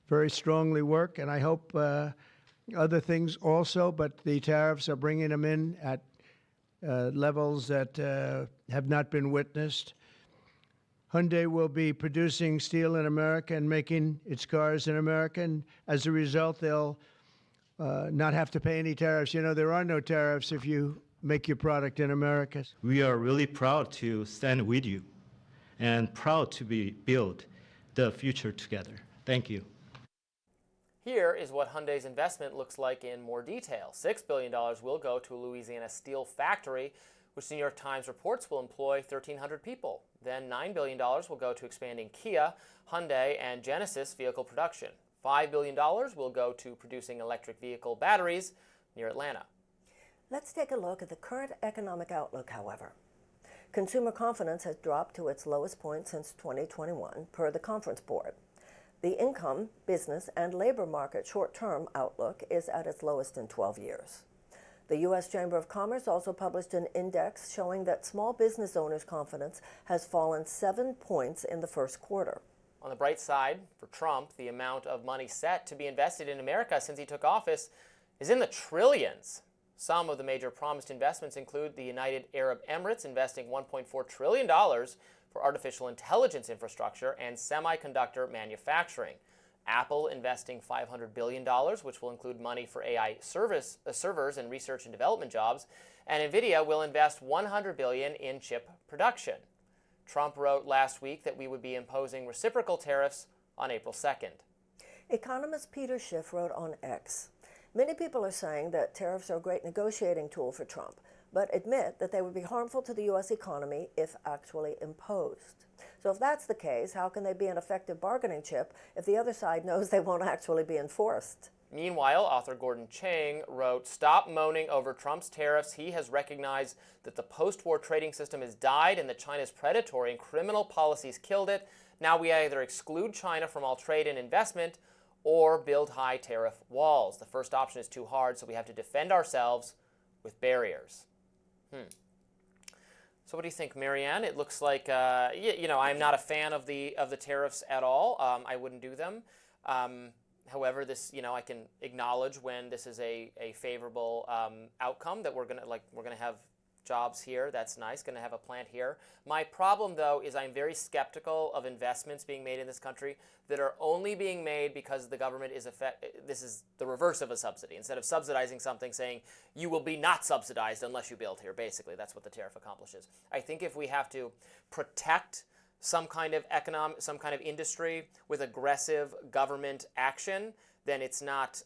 very strongly work, and I hope other things also, but the tariffs are bringing them in at levels that have not been witnessed. Hyundai will be producing steel in America and making its cars in America, and as a result, they'll not have to pay any tariffs. There are no tariffs if you make your product in America. We are really proud to stand with you and proud to build the future together. Thank you. Here is what Hyundai's investment looks like in more detail. $6 billion will go to a Louisiana steel factory, which the New York Times reports will employ 1,300 people. Then $9 billion will go to expanding Kia, Hyundai, and Genesis vehicle production. $5 billion will go to producing electric vehicle batteries near Atlanta. Let's take a look at the current economic outlook, however. Consumer confidence has dropped to its lowest point since 2021, per the Conference Board. The income, business, and labor market short-term outlook is at its lowest in 12 years. The U.S. Chamber of Commerce also published an index showing that small business owners' confidence has fallen 7 points in the first quarter. On the bright side, for Trump, the amount of money set to be invested in America since he took office is in the trillions. Some of the major promised investments include the United Arab Emirates investing $1.4 trillion for artificial intelligence infrastructure and semiconductor manufacturing. Apple investing $500 billion, which will include money for AI servers and research and development jobs. And NVIDIA will invest $100 billion in chip production. Trump wrote last week that we would be imposing reciprocal tariffs on April 2nd. Economist Peter Schiff wrote on X, many people are saying that tariffs are a great negotiating tool for Trump, but admit that they would be harmful to the U.S. economy if actually imposed. So if that's the case, how can they be an effective bargaining chip if the other side knows they won't actually be enforced? Meanwhile, author Gordon Chang wrote, "Stop moaning over Trump's tariffs. He has recognized that the post-war trading system has died and that China's predatory and criminal policies killed it. Now we either exclude China from all trade and investment or build high tariff walls. The first option is too hard, so we have to defend ourselves with barriers." So what do you think, Marianne? It looks like, I'm not a fan of the tariffs at all. I wouldn't do them. However, this, I can acknowledge when this is a favorable outcome that we're gonna have jobs here. That's nice. Going to have a plant here. My problem, though, is I'm very skeptical of investments being made in this country that are only being made because the government is this is the reverse of a subsidy. Instead of subsidizing something, saying you will be not subsidized unless you build here. Basically, that's what the tariff accomplishes. I think if we have to protect some kind of industry with aggressive government action, then it's not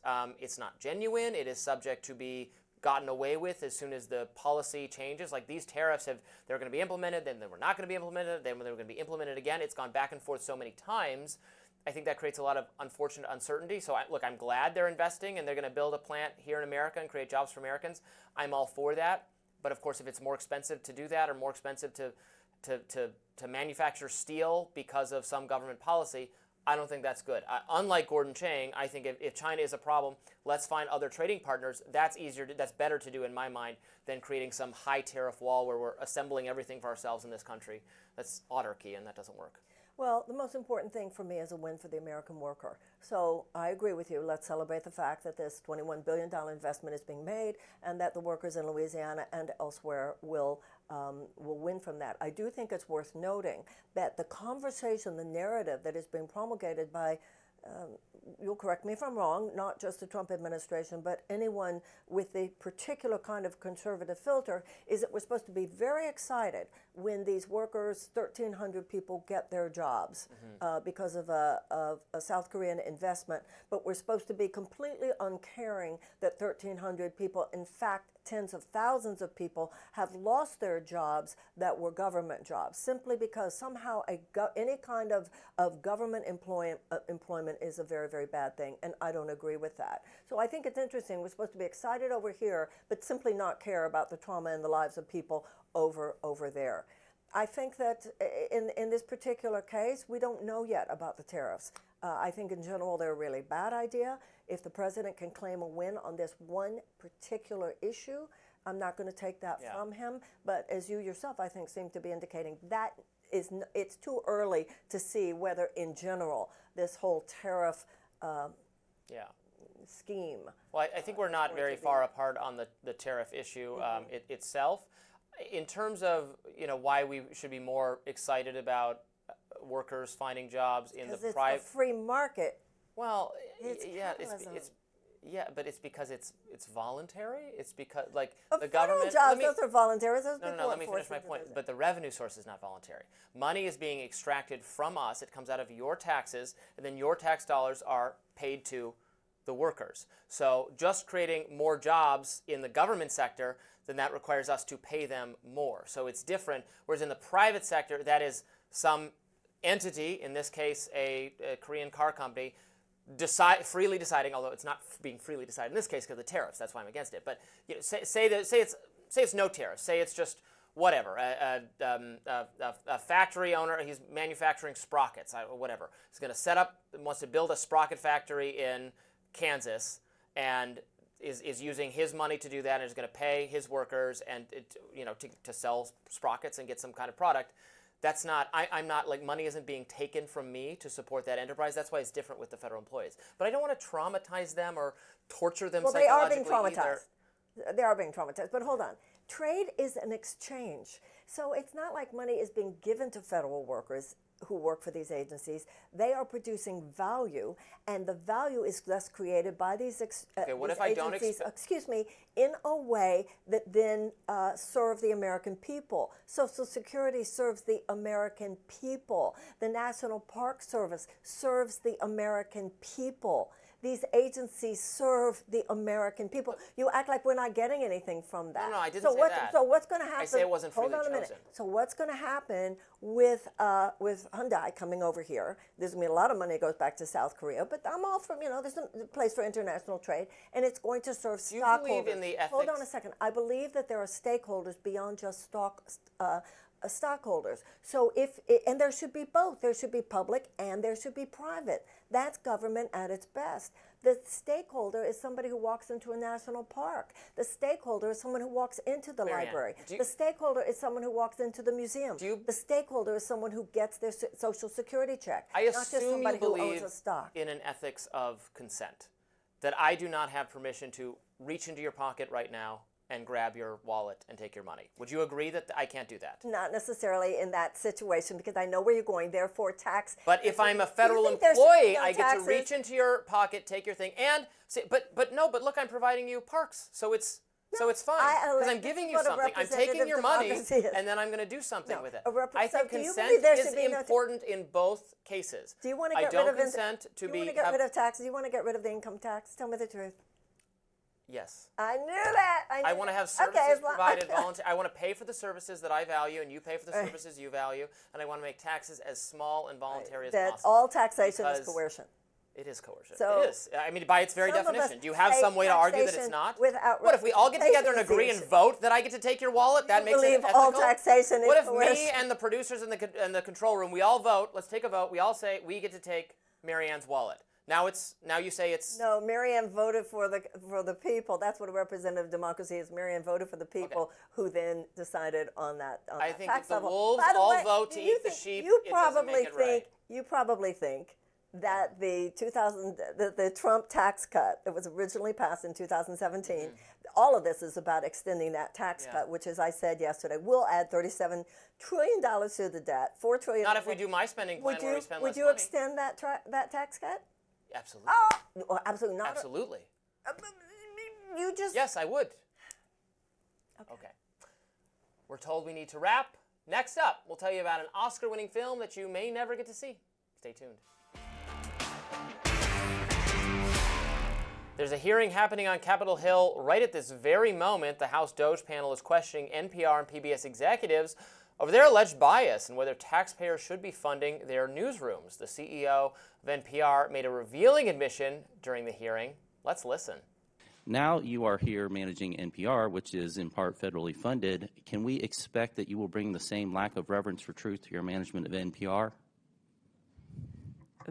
genuine. It is subject to be gotten away with as soon as the policy changes. Like these tariffs they're going to be implemented, then they were not going to be implemented, then they were going to be implemented again. It's gone back and forth so many times. I think that creates a lot of unfortunate uncertainty. So I'm glad they're investing and they're going to build a plant here in America and create jobs for Americans. I'm all for that. But of course, if it's more expensive to do that or more expensive to manufacture steel because of some government policy, I don't think that's good. Unlike Gordon Chang, I think if China is a problem, let's find other trading partners. That's better to do in my mind than creating some high tariff wall where we're assembling everything for ourselves in this country. That's autarky, and that doesn't work. Well, the most important thing for me is a win for the American worker. So I agree with you. Let's celebrate the fact that this $21 billion investment is being made and that the workers in Louisiana and elsewhere will win from that. I do think it's worth noting that the conversation, the narrative that is being promulgated by you'll correct me if I'm wrong, not just the Trump administration, but anyone with the particular kind of conservative filter, is that we're supposed to be very excited when these workers, 1,300 people, get their jobs because of a South Korean investment, but we're supposed to be completely uncaring that 1,300 people, in fact, tens of thousands of people have lost their jobs that were government jobs simply because somehow any kind of government employment is a very, very bad thing, and I don't agree with that. So I think it's interesting. We're supposed to be excited over here, but simply not care about the trauma and the lives of people over there. I think that in this particular case, we don't know yet about the tariffs. I think in general they're a really bad idea. If the president can claim a win on this one particular issue, I'm not going to take that from him. But as you yourself, I think, seem to be indicating, that it's too early to see whether in general this whole tariff scheme. Well, I think we're not very far apart on the tariff issue itself. In terms of why we should be more excited about workers finding jobs in the private. It's a free market. Well, it's but it's because it's voluntary. It's because the government jobs, those are voluntary. Those no, let me finish my point. But the revenue source is not voluntary. Money is being extracted from us. It comes out of your taxes, and then your tax dollars are paid to the workers. So just creating more jobs in the government sector, then that requires us to pay them more. So it's different. Whereas in the private sector, that is some entity, in this case a Korean car company, freely deciding, although it's not being freely decided in this case because of the tariffs. That's why I'm against it. But say it's no tariffs. Say it's just whatever. A factory owner, he's manufacturing sprockets, whatever. He's going to wants to build a sprocket factory in Kansas, and is using his money to do that, and is going to pay his workers and to sell sprockets and get some kind of product. That's not, I'm not, money isn't being taken from me to support that enterprise. That's why it's different with the federal employees. But I don't want to traumatize them or torture them psychologically. Well, they are being traumatized. They are being traumatized. But hold on. Trade is an exchange. So it's not like money is being given to federal workers who work for these agencies. They are producing value, and the value is thus created by these, what these if I don't agencies, in a way that then serve the American people. Social Security serves the American people. The National Park Service serves the American people. These agencies serve the American people. You act like we're not getting anything from that. No, I didn't say that. So what's going to happen? I say it wasn't freely Hold on a minute. So what's going to happen with Hyundai coming over here? There's going to be a lot of money that goes back to South Korea, but I'm all from, there's a place for international trade, and it's going to serve stockholders. Do you believe in the ethics? Hold on a second. I believe that there are stakeholders beyond just stockholders. So and there should be both. There should be public and there should be private. That's government at its best. The stakeholder is somebody who walks into a national park. The stakeholder is someone who walks into the Marianne, library. The stakeholder is someone who walks into the museum. The stakeholder is someone who gets their Social Security check. I not just assume somebody you who believe owns a stock. in an ethics of consent, that I do not have permission to reach into your pocket right now and grab your wallet and take your money. Would you agree that I can't do that? Not necessarily in that situation, because I know where you're going. Therefore, tax. But if I'm a federal employee, I get to reach into your pocket, take your thing, and say, but look, I'm providing you parks, so it's fine because I'm giving you something. I'm taking your money, and then I'm going to do something with it. I think consent is important in both cases. Do you want to I get don't rid of consent to Do you want to get rid of taxes? Do you want to get rid of the income tax? Tell me the truth. Yes. I knew that. I want to have services provided voluntarily. I want to pay for the services that I value, and you pay for the services you value, and I want to make taxes as small and voluntary as possible. All taxation is coercion. It is coercion. So it is. I mean, by its very definition. Do you have some way to argue that it's not? What if we all get together and agree and vote that I get to take your wallet? That makes it ethical. All taxation is What if coercion? me and the producers in the control room, we all vote? Let's take a vote. We all say we get to take Marianne's wallet. Now you say it's no. Marianne voted for the people. That's what a representative democracy is. Marianne voted for the people who then decided on that. I think tax if the level. wolves all vote to eat the sheep, it doesn't make it right. You probably think that the Trump tax cut that was originally passed in 2017. All of this is about extending that tax cut, which, as I said yesterday, will add $37 trillion to the debt. $4 trillion. Not if we do my spending plan where we spend less money. Would you extend that tax cut? Absolutely. Oh, absolutely not. Absolutely. You just. Yes, I would. Okay. We're told we need to wrap. Next up, we'll tell you about an Oscar-winning film that you may never get to see. Stay tuned. There's a hearing happening on Capitol Hill right at this very moment. The House DOGE panel is questioning NPR and PBS executives over their alleged bias and whether taxpayers should be funding their newsrooms. The CEO of NPR made a revealing admission during the hearing. Let's listen. Now you are here managing NPR, which is in part federally funded. Can we expect that you will bring the same lack of reverence for truth to your management of NPR?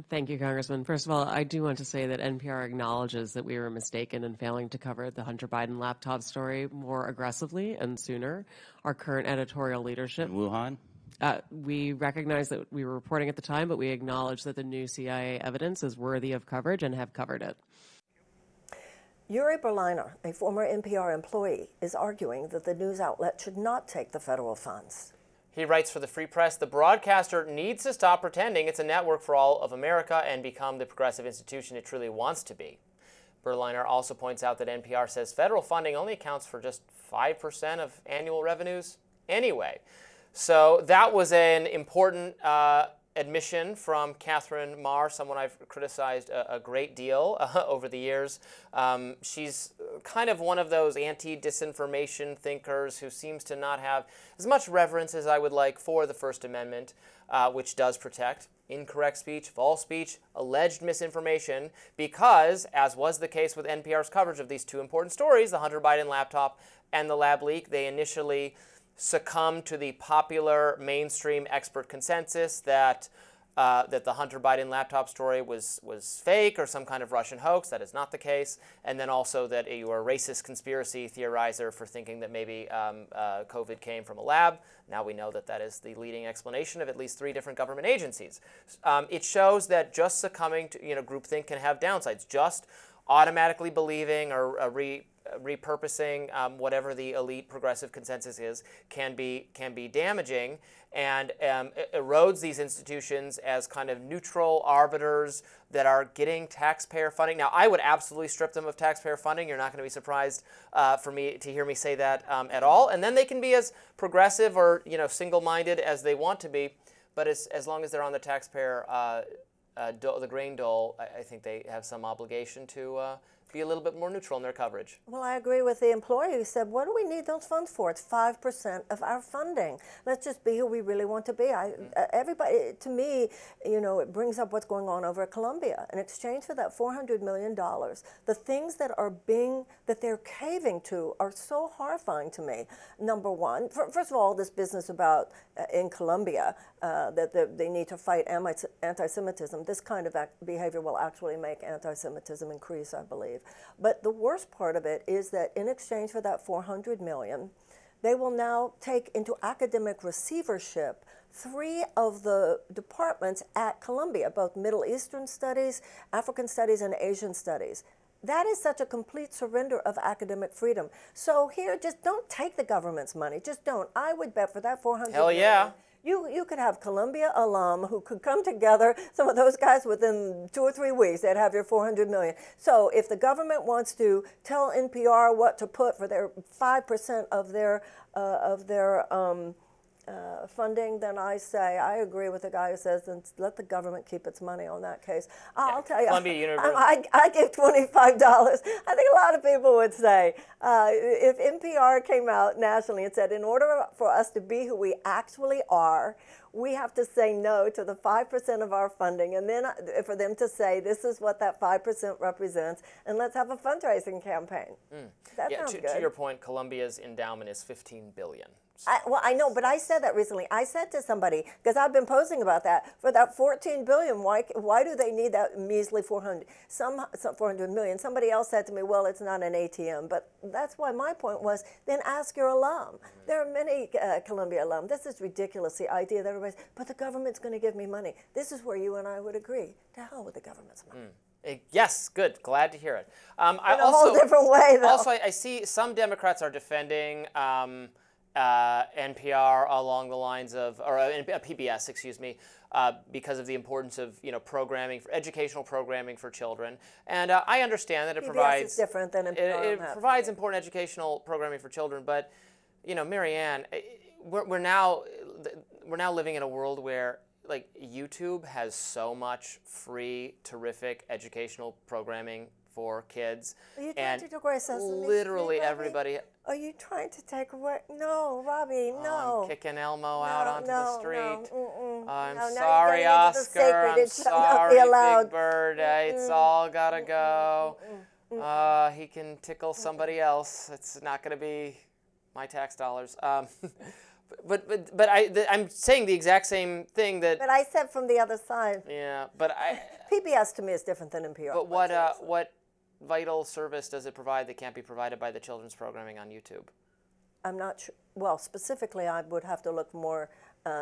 Thank you, Congressman. First of all, I do want to say that NPR acknowledges that we were mistaken in failing to cover the Hunter Biden laptop story more aggressively and sooner. Our current editorial leadership. In Wuhan? We recognize that we were reporting at the time, but we acknowledge that the new CIA evidence is worthy of coverage and have covered it. Yuri Berliner, a former NPR employee, is arguing that the news outlet should not take the federal funds. He writes for the Free Press, the broadcaster needs to stop pretending it's a network for all of America and become the progressive institution it truly wants to be. Berliner also points out that NPR says federal funding only accounts for just 5% of annual revenues anyway. So that was an important admission from Catherine Maher, someone I've criticized a great deal over the years. She's kind of one of those anti-disinformation thinkers who seems to not have as much reverence as I would like for the First Amendment, which does protect incorrect speech, false speech, alleged misinformation, because, as was the case with NPR's coverage of these two important stories, the Hunter Biden laptop and the lab leak, they initially succumbed to the popular mainstream expert consensus that the Hunter Biden laptop story was fake or some kind of Russian hoax. That is not the case. And then also that you are a racist conspiracy theorizer for thinking that maybe COVID came from a lab. Now we know that that is the leading explanation of at least 3 different government agencies. It shows that just succumbing to groupthink can have downsides. Just automatically believing or repurposing whatever the elite progressive consensus is can be damaging, and it erodes these institutions as kind of neutral arbiters that are getting taxpayer funding. Now, I would absolutely strip them of taxpayer funding. You're not going to be surprised to hear me say that at all. And then they can be as progressive or single-minded as they want to be, but as long as they're on the taxpayer the grain dole, I think they have some obligation to be a little bit more neutral in their coverage. Well, I agree with the employer who said, what do we need those funds for? It's 5% of our funding. Let's just be who we really want to be. Everybody, to me, it brings up what's going on over at Columbia. In exchange for that $400 million, the things that they're caving to are so horrifying to me. Number one, first of all, this business about in Columbia that they need to fight anti-Semitism, this kind of behavior will actually make anti-Semitism increase, I believe. But the worst part of it is that in exchange for that $400 million, they will now take into academic receivership 3 of the departments at Columbia, both Middle Eastern Studies, African Studies, and Asian Studies. That is such a complete surrender of academic freedom. So here, just don't take the government's money. Just don't. I would bet for that $400 Hell yeah. million, you could have Columbia alum who could come together, some of those guys within 2 or 3 weeks, they'd have your $400 million. So if the government wants to tell NPR what to put for their 5% of their funding, then I agree with the guy who says, then let the government keep its money on that case. I'll tell you, Columbia University. I give $25. I think a lot of people would say, if NPR came out nationally and said, in order for us to be who we actually are, we have to say no to the 5% of our funding, and then for them to say, this is what that 5% represents, and let's have a fundraising campaign. That sounds good. To your point, Columbia's endowment is $15 billion. I know, but I said that recently. I said to somebody, because I've been posting about that, for that $14 billion, why do they need that measly $400 million? Somebody else said to me, well, it's not an ATM. But that's why my point was, then ask your alum. There are many Columbia alum. This is ridiculous, the idea that everybody's, but the government's going to give me money. This is where you and I would agree. To hell with the government's money. Yes, good. Glad to hear it. In a whole different way, though. Also, I see some Democrats are defending NPR along the lines of, or PBS, excuse me, because of the importance of programming, for educational programming for children. And I understand that it PBS provides is different than NPR. It provides important educational programming for children. But Marianne, we're now living in a world where YouTube has so much free, terrific educational programming for kids. Are you trying to take away Sesame literally Street, everybody. Are you trying to take away? No, Robby, no. I'm kicking Elmo out onto the street. I'm No, sorry, Oscar. I'm sorry, Big Bird. It's all gotta go. He can tickle somebody else. It's not gonna be my tax dollars. But I'm saying the exact same thing that. But I said from the other side. Yeah, but PBS to me is different than NPR. But what vital service does it provide that can't be provided by the children's programming on YouTube? I'm not sure. Well, specifically, I would have to look more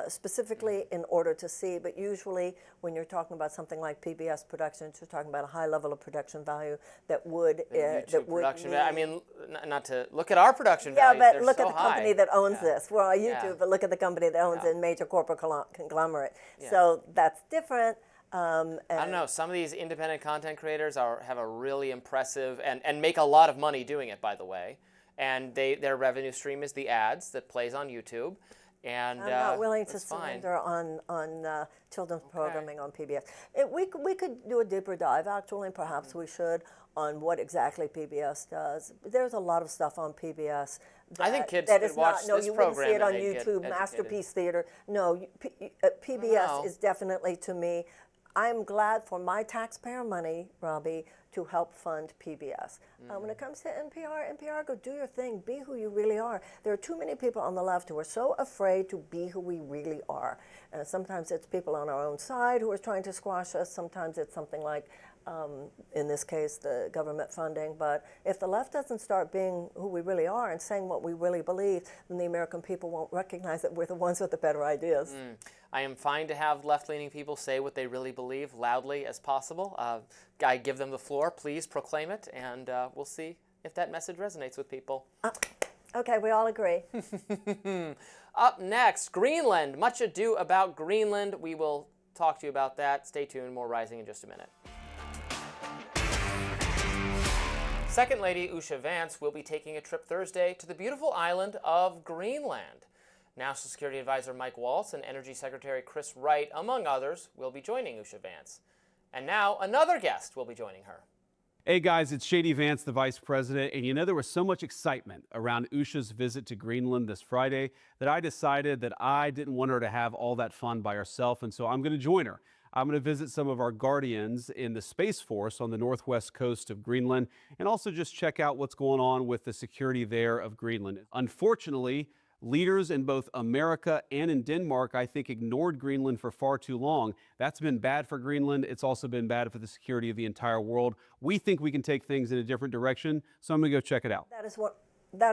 specifically in order to see. But usually, when you're talking about something like PBS Productions, you're talking about a high level of production value that would production value. I mean, not to look at our production values. Yeah, but they're look so at the company that owns this. We're on YouTube, but look at the company that owns a major corporate conglomerate. Yeah. So that's different. I don't know. Some of these independent content creators have a really impressive and make a lot of money doing it, by the way. And their revenue stream is the ads that plays on YouTube. And I'm not willing to surrender on children's programming on PBS. We could do a deeper dive, actually, and perhaps we should, on what exactly PBS does. There's a lot of stuff on PBS. I think kids could watch this you program. Wouldn't see it on YouTube, Masterpiece Theater. No, PBS is definitely, to me, I'm glad for my taxpayer money, Robby, to help fund PBS. When it comes to NPR, go do your thing. Be who you really are. There are too many people on the left who are so afraid to be who we really are. Sometimes it's people on our own side who are trying to squash us. Sometimes it's something like, in this case, the government funding. But if the left doesn't start being who we really are and saying what we really believe, then the American people won't recognize that we're the ones with the better ideas. I am fine to have left-leaning people say what they really believe loudly as possible. I give them the floor. Please proclaim it, and we'll see if that message resonates with people. Okay, we all agree. Up next, Greenland. Much ado about Greenland. We will talk to you about that. Stay tuned. More Rising in just a minute. Second Lady Usha Vance will be taking a trip Thursday to the beautiful island of Greenland. National Security Advisor Mike Waltz and Energy Secretary Chris Wright, among others, will be joining Usha Vance. And now another guest will be joining her. Hey guys, it's J.D. Vance, the Vice President, and you know there was so much excitement around Usha's visit to Greenland this Friday that I decided that I didn't want her to have all that fun by herself, and so I'm going to join her. I'm going to visit some of our guardians in the Space Force on the northwest coast of Greenland and also just check out what's going on with the security there of Greenland. Unfortunately, leaders in both America and in Denmark, I think, ignored Greenland for far too long. That's been bad for Greenland. It's also been bad for the security of the entire world. We think we can take things in a different direction, so I'm going to go check it out. That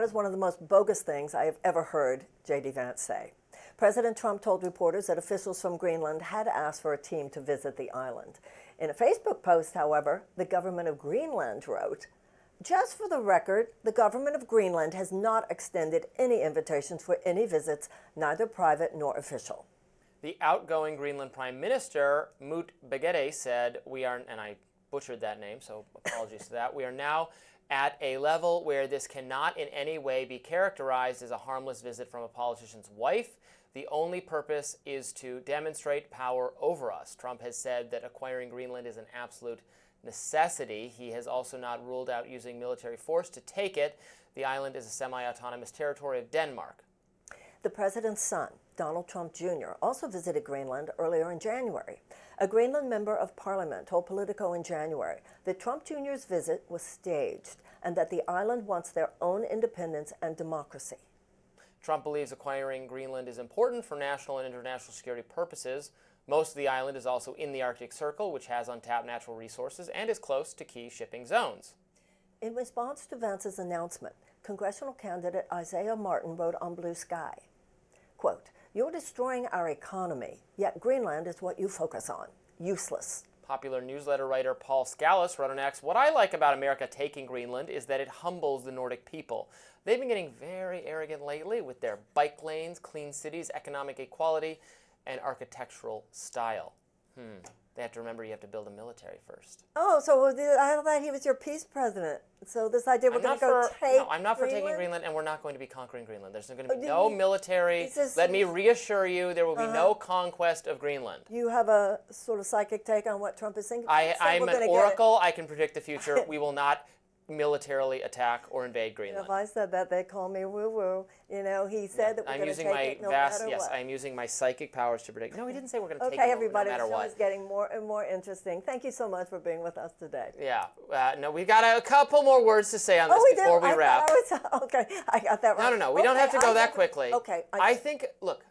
is one of the most bogus things I have ever heard J.D. Vance say. President Trump told reporters that officials from Greenland had asked for a team to visit the island. In a Facebook post, however, the government of Greenland wrote, "Just for the record, the government of Greenland has not extended any invitations for any visits, neither private nor official." The outgoing Greenland Prime Minister, Moot Begede, said, "We are," and I butchered that name, so apologies to that, "we are now at a level where this cannot in any way be characterized as a harmless visit from a politician's wife. The only purpose is to demonstrate power over us." Trump has said that acquiring Greenland is an absolute necessity. He has also not ruled out using military force to take it. The island is a semi-autonomous territory of Denmark. The president's son, Donald Trump Jr., also visited Greenland earlier in January. A Greenland member of parliament told Politico in January that Trump Jr.'s visit was staged and that the island wants their own independence and democracy. Trump believes acquiring Greenland is important for national and international security purposes. Most of the island is also in the Arctic Circle, which has untapped natural resources and is close to key shipping zones. In response to Vance's announcement, congressional candidate Isaiah Martin wrote on Blue Sky, quote, "You're destroying our economy, yet Greenland is what you focus on. Useless." Popular newsletter writer Paul Scalise wrote on X, "What I like about America taking Greenland is that it humbles the Nordic people. They've been getting very arrogant lately with their bike lanes, clean cities, economic equality, and architectural style." They have to remember you have to build a military first. Oh, so I thought he was your peace president. So this idea we're going to go take No, I'm not for taking Greenland, and we're not going to be conquering Greenland. There's going to be no military. Let me reassure you, there will be no conquest of Greenland. You have a sort of psychic take on what Trump is thinking? I'm an oracle. I can predict the future. We will not militarily attack or invade Greenland. If I said that, they'd call me woo-woo. You know, he said that we're going to take it no matter what. I'm using my psychic powers to predict. No, he didn't say we're going to take it Okay, everybody, no matter the show what. is getting more and more interesting. Thank you so much for being with us today. Yeah. No, we've got a couple more words to say on this before we wrap. Okay, I got that right. No. We don't have to go that quickly. Okay. I think, look,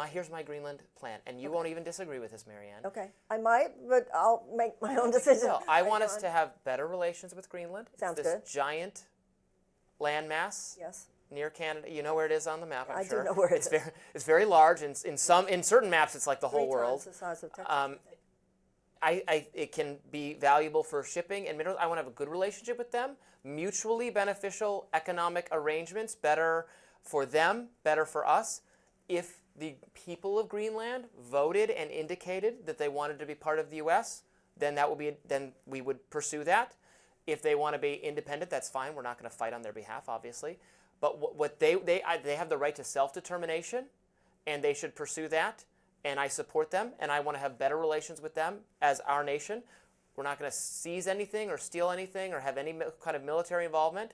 here's my Greenland plan, and you won't even disagree with this, Marianne. Okay. I might, but I'll make my own decision. No, I want us to have better relations with Greenland. Sounds it's this good. giant landmass. Yes. Near Canada. You know where it is on the map, I'm sure. I do know where it is. It's very large. In certain maps, it's like the whole world. 3 times the size of Texas. It can be valuable for shipping and minerals. I want to have a good relationship with them, mutually beneficial economic arrangements, better for them, better for us. If the people of Greenland voted and indicated that they wanted to be part of the U.S., then we would pursue that. If they want to be independent, that's fine. We're not going to fight on their behalf, obviously. But what they have the right to self-determination, and they should pursue that. And I support them, and I want to have better relations with them as our nation. We're not going to seize anything or steal anything or have any kind of military involvement.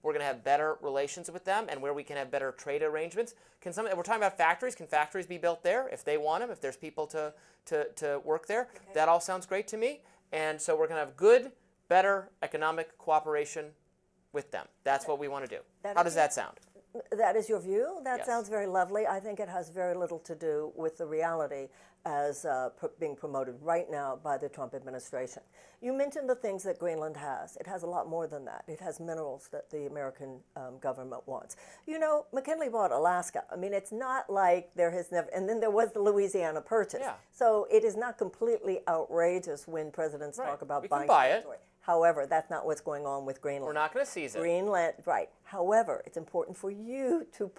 We're going to have better relations with them, and where we can have better trade arrangements. We're talking about factories. Can factories be built there if they want them, if there's people to work there? Okay. That all sounds great to me. And so we're going to have good, better economic cooperation with them. That's what we want to do. How does that sound? That is your view? That Yes. sounds very lovely. I think it has very little to do with the reality as being promoted right now by the Trump administration. You mentioned the things that Greenland has. It has a lot more than that. It has minerals that the American government wants. You know, McKinley bought Alaska. I mean, it's not like there has never, and then there was the Louisiana Purchase. Yeah. So it is not completely outrageous when presidents talk about buying territory. However, that's not what's going on with Greenland. We're not going to seize it. Greenland, right. However, it's important for you to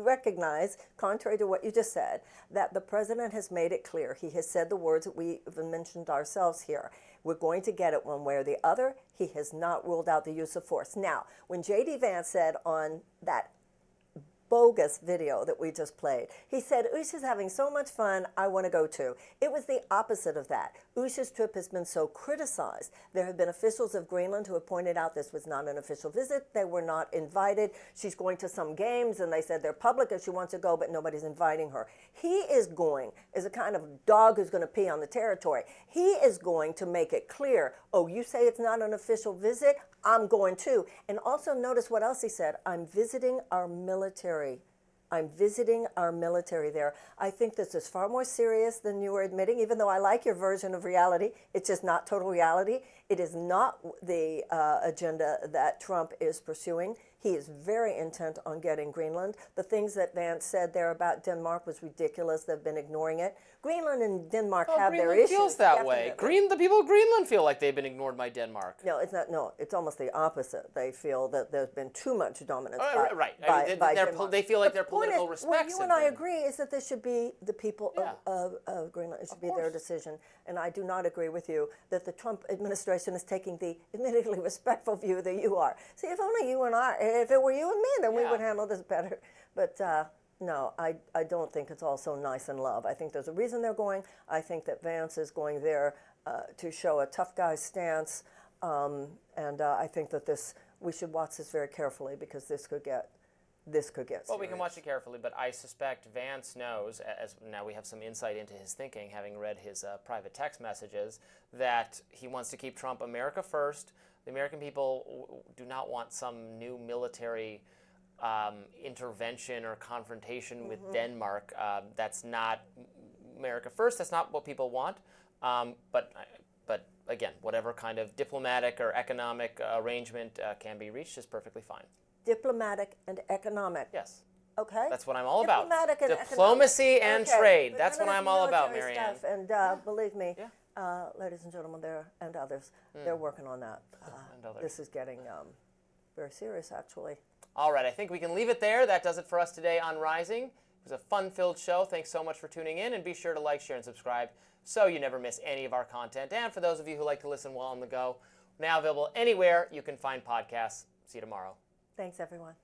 recognize, contrary to what you just said, that the president has made it clear. He has said the words that we have mentioned ourselves here. We're going to get it one way or the other. He has not ruled out the use of force. Now, when J.D. Vance said on that bogus video that we just played, he said, Usha's having so much fun, I want to go too. It was the opposite of that. Usha's trip has been so criticized. There have been officials of Greenland who have pointed out this was not an official visit. They were not invited. She's going to some games, and they said they're public and she wants to go, but nobody's inviting her. He is going as a kind of dog who's going to pee on the territory. He is going to make it clear, oh, you say it's not an official visit? I'm going too. And also notice what else he said. I'm visiting our military. I'm visiting our military there. I think this is far more serious than you were admitting, even though I like your version of reality. It's just not total reality. It is not the agenda that Trump is pursuing. He is very intent on getting Greenland. The things that Vance said there about Denmark was ridiculous. They've been ignoring it. Greenland and Denmark have Greenland their issues. feels that definitely. way. The people of Greenland feel like they've been ignored by Denmark. No, it's not. No, it's almost the opposite. They feel that there's been too much dominance. They feel like their political respects. What you and I agree is that this should be the people of Greenland. It should be their decision. And I do not agree with you that the Trump administration is taking the admittedly respectful view that you are. See, if only you and I, if it were you and me, then we would handle this better. But no, I don't think it's all so nice and love. I think there's a reason they're going. I think that Vance is going there to show a tough guy stance. And I think that we should watch this very carefully because this could get serious. Well, we can watch it carefully, but I suspect Vance knows, as now we have some insight into his thinking, having read his private text messages, that he wants to keep Trump America first. The American people do not want some new military intervention or confrontation with Denmark. That's not America first. That's not what people want. But again, whatever kind of diplomatic or economic arrangement can be reached is perfectly fine. Diplomatic and economic. Yes. Okay. That's what I'm all about. And diplomacy and trade. But That's what I'm all about, Marianne. And believe me, ladies and gentlemen, there and others, they're working on that. This is getting very serious, actually. All right, I think we can leave it there. That does it for us today on Rising. It was a fun-filled show. Thanks so much for tuning in, and be sure to like, share, and subscribe so you never miss any of our content. And for those of you who like to listen while on the go, now available anywhere you can find podcasts. See you tomorrow. Thanks, everyone.